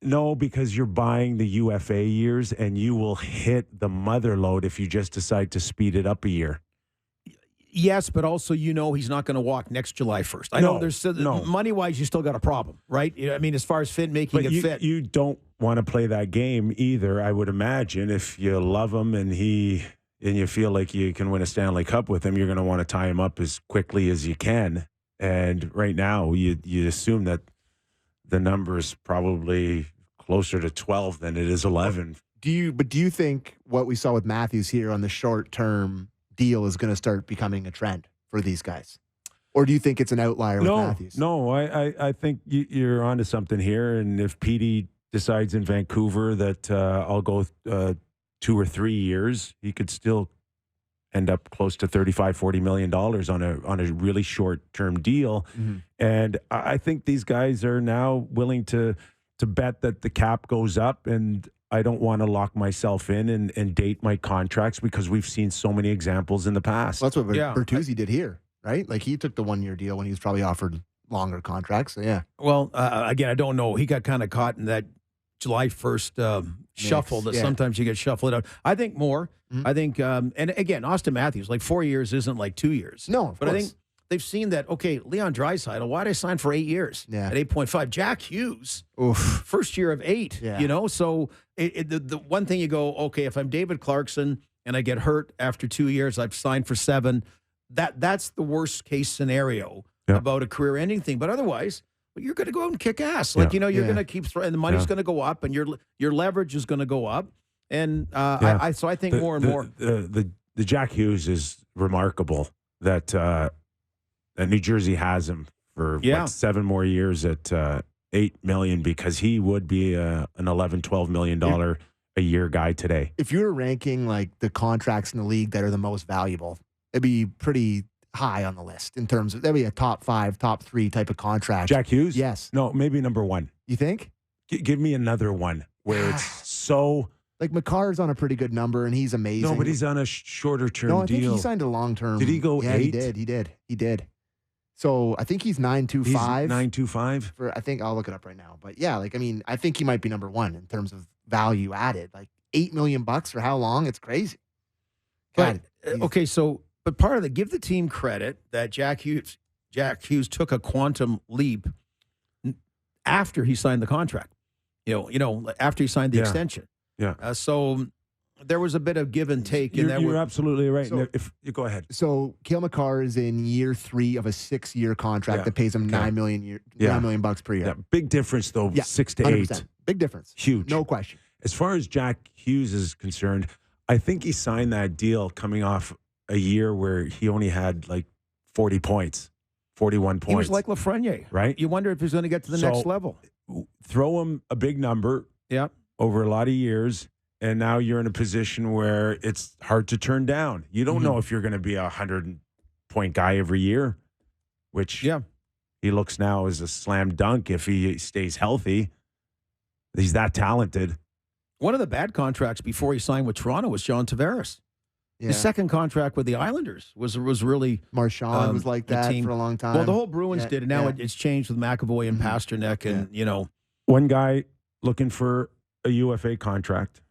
No, because you're buying the UFA years, and you will hit the mother load if you just decide to speed it up a year. Yes, but also he's not going to walk next July 1st. I know there's money-wise, you still got a problem, right? I mean, as far as making it fit. You don't want to play that game either, I would imagine. If you love him and you feel like you can win a Stanley Cup with him, you're going to want to tie him up as quickly as you can And right now, you assume that the number is probably closer to 12 than it is 11. Do you think what we saw with Matthews here on the short-term deal is going to start becoming a trend for these guys? Or do you think it's an outlier with Matthews? No, I think you're onto something here. And if Petey decides in Vancouver that I'll go 2 or 3 years, he could still end up close to $35-40 million on a really short-term deal. Mm-hmm. And I think these guys are now willing to bet that the cap goes up, and I don't want to lock myself in and date my contracts because we've seen so many examples in the past. Well, that's what Bertuzzi did here, right? Like he took the 1-year deal when he was probably offered longer contracts. So yeah. Well, again, I don't know. He got kind of caught in that July 1st shuffle that sometimes you get shuffled out. I think more. Mm-hmm. I think, and again, Austin Matthews, like 4 years isn't like 2 years. No, but I think they've seen that, okay, Leon Draisaitl, why did I sign for 8 years at 8.5? Jack Hughes, first year of 8, you know? So the one thing you go, okay, if I'm David Clarkson and I get hurt after 2 years, I've signed for 7, that's the worst case scenario about a career-ending thing. But otherwise, you're going to go out and kick ass. Like, you know, you're going to keep throwing, and the money's going to go up, and your leverage is going to go up. And I think more and more. The Jack Hughes is remarkable that New Jersey has him for 7 more years at $8 million, because he would be an $11-12 million a year guy today. If you were ranking like the contracts in the league that are the most valuable, it'd be pretty high on the list in terms of, that'd be a top 5, top 3 type of contract. Jack Hughes? Yes. No, maybe number 1. You think? Give me another one where it's so. Like McCarr's on a pretty good number, and he's amazing. No, but he's on a shorter term deal. No, I think he signed a long term. Did he go 8? He did. So I think he's 925. 925. I think I'll look it up right now. But yeah, like, I mean, I think he might be number 1 in terms of value added. Like $8 million for how long? It's crazy. God, okay, so but part of give the team credit that Jack Hughes took a quantum leap after he signed the contract. You know, after he signed the extension. Yeah. So there was a bit of give and take. You're absolutely right. So, if you go ahead. So Cale Makar is in year 3 of a 6-year contract that pays him $9 million bucks per year. Yeah, big difference though. 6 to 8. 100%. Big difference. Huge. No question. As far as Jack Hughes is concerned, I think he signed that deal coming off a year where he only had like 40 points, 41 points. He was like Lafreniere, right? You wonder if he's going to get to the next level. Throw him a big number, over a lot of years, and now you're in a position where it's hard to turn down. You don't know if you're going to be a 100-point guy every year, which he looks now as a slam dunk if he stays healthy. He's that talented. One of the bad contracts before he signed with Toronto was John Tavares. Yeah. His second contract with the Islanders was really Marchand was like that for a long time. Well, the whole Bruins did, and now it's changed with McAvoy and Pasternak, and you know, one guy looking for a UFA contract,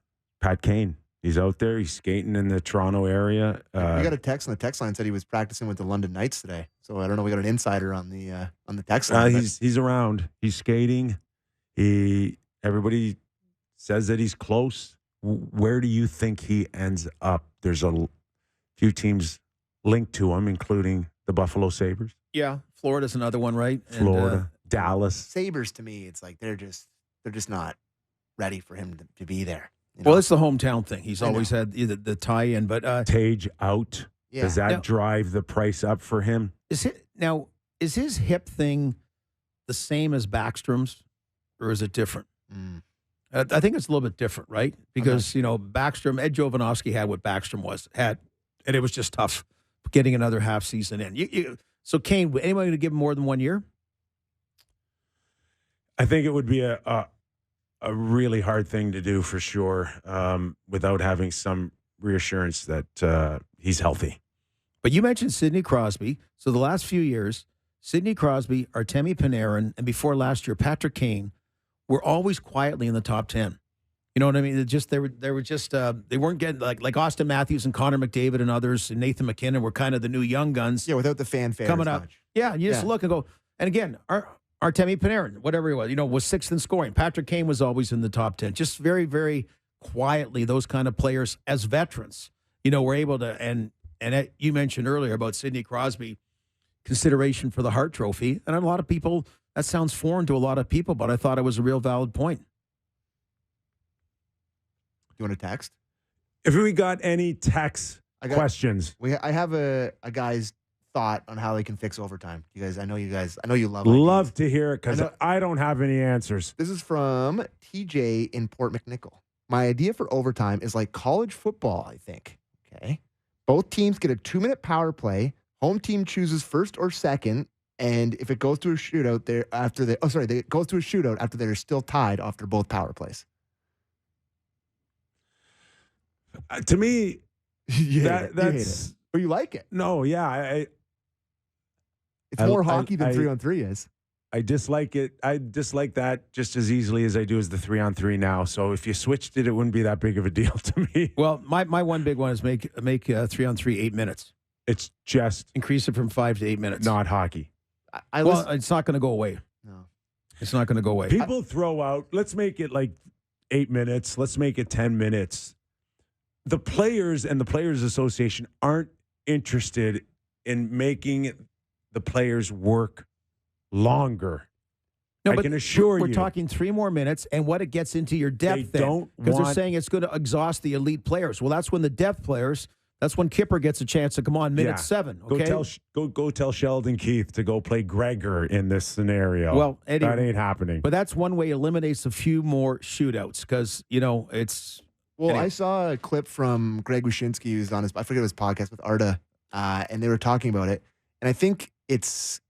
Pat Kane. He's out there. He's skating in the Toronto area. We got a text on the text line said he was practicing with the London Knights today. So I don't know. We got an insider on the text line. He's around. He's skating. Everybody says that he's close. Where do you think he ends up? There's a few teams linked to him, including the Buffalo Sabres. Yeah, Florida's another one, right? Florida, Dallas. Sabres, to me, it's like they're just not ready for him to be there. You know? Well, it's the hometown thing. He's always had the tie-in, but Tage out. Yeah. Does that drive the price up for him? Is his hip thing the same as Backstrom's, or is it different? I think it's a little bit different, right? Because, Backstrom, Ed Jovanovski had what Backstrom had, and it was just tough getting another half season in. So, Kane, would anyone going to give him more than 1 year? I think it would be a really hard thing to do for sure, without having some reassurance that he's healthy. But you mentioned Sidney Crosby. So the last few years, Sidney Crosby, Artemi Panarin, and before last year, Patrick Kane, were always quietly in the top 10. You know what I mean? They weren't getting like Austin Matthews and Connor McDavid and others, and Nathan McKinnon were kind of the new young guns. Yeah, without the fanfare coming as up. much. Yeah, you just look and go. And again, Artemi Panarin, whatever he was 6th in scoring. Patrick Kane was always in the top 10. Just very, very quietly, those kind of players as veterans, were able to. And you mentioned earlier about Sidney Crosby. consideration for the Hart Trophy. And a lot of people, that sounds foreign to a lot of people, but I thought it was a real valid point. You want to text? If we got any text questions. I have a guy's thought on how they can fix overtime. You guys, I know you love Love to hear it because I don't have any answers. This is from TJ in Port McNichol. My idea for overtime is like college football, I think. Okay. Both teams get a 2-minute power play. Home team chooses first or second. And if it goes to a shootout it goes to a shootout after they're still tied after both power plays. To me, that's. Or you like it? No, yeah. It's more hockey than 3-on-3 is. I dislike it. I dislike that just as easily as I do as the 3-on-3 now. So if you switched it, it wouldn't be that big of a deal to me. Well, my one big one is make 3-on-3 8 minutes. It's just increase it from 5 to 8 minutes. Not hockey. It's not going to go away. No, it's not going to go away. People throw out. Let's make it like 8 minutes. Let's make it 10 minutes. The players and the Players Association aren't interested in making the players work longer. No, I but can assure you. We're talking 3 more minutes, and what it gets into your depth because they're saying it's going to exhaust the elite players. Well, that's when the depth players, that's when Kyper gets a chance to come on minute 7. Okay, Go tell Sheldon Keefe to go play Gregor in this scenario. Well, Eddie, that ain't happening. But that's one way it eliminates a few more shootouts because it's. Well, anyway. I saw a clip from Greg Wyshynski, who's on I forget his podcast with Arda, and they were talking about it. And I think it's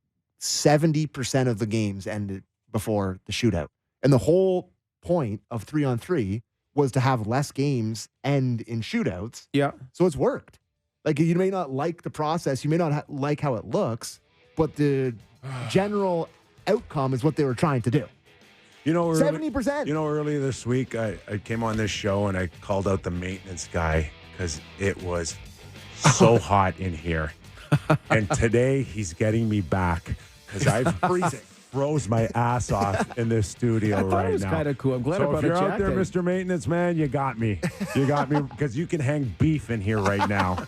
70% of the games ended before the shootout. And the whole point of 3-on-3 was to have less games end in shootouts. Yeah. So it's worked. Like, you may not like the process, you may not like how it looks, but the general outcome is what they were trying to do. 70%. Earlier this week, I came on this show and I called out the maintenance guy because it was so hot in here. And today he's getting me back because I've froze my ass off in this studio right now. It was kind of cool. I'm glad I brought if you're a out there, jacket. Mr. Maintenance Man, you got me. You got me because you can hang beef in here right now.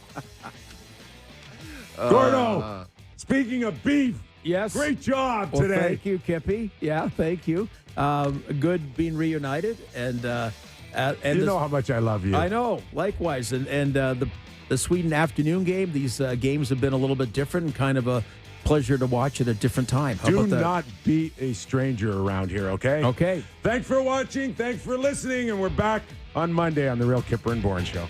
Gordo, speaking of beef, yes, great job well, today. Thank you, Kippy. Yeah, thank you. Good being reunited, and you know how much I love you. I know, likewise. And the Sweden afternoon game. These games have been a little bit different, and kind of a pleasure to watch at a different time. How Do about that? not be a stranger around here, okay? Okay. Thanks for watching. Thanks for listening, and we're back on Monday on the Real Kyper and Bourne Show.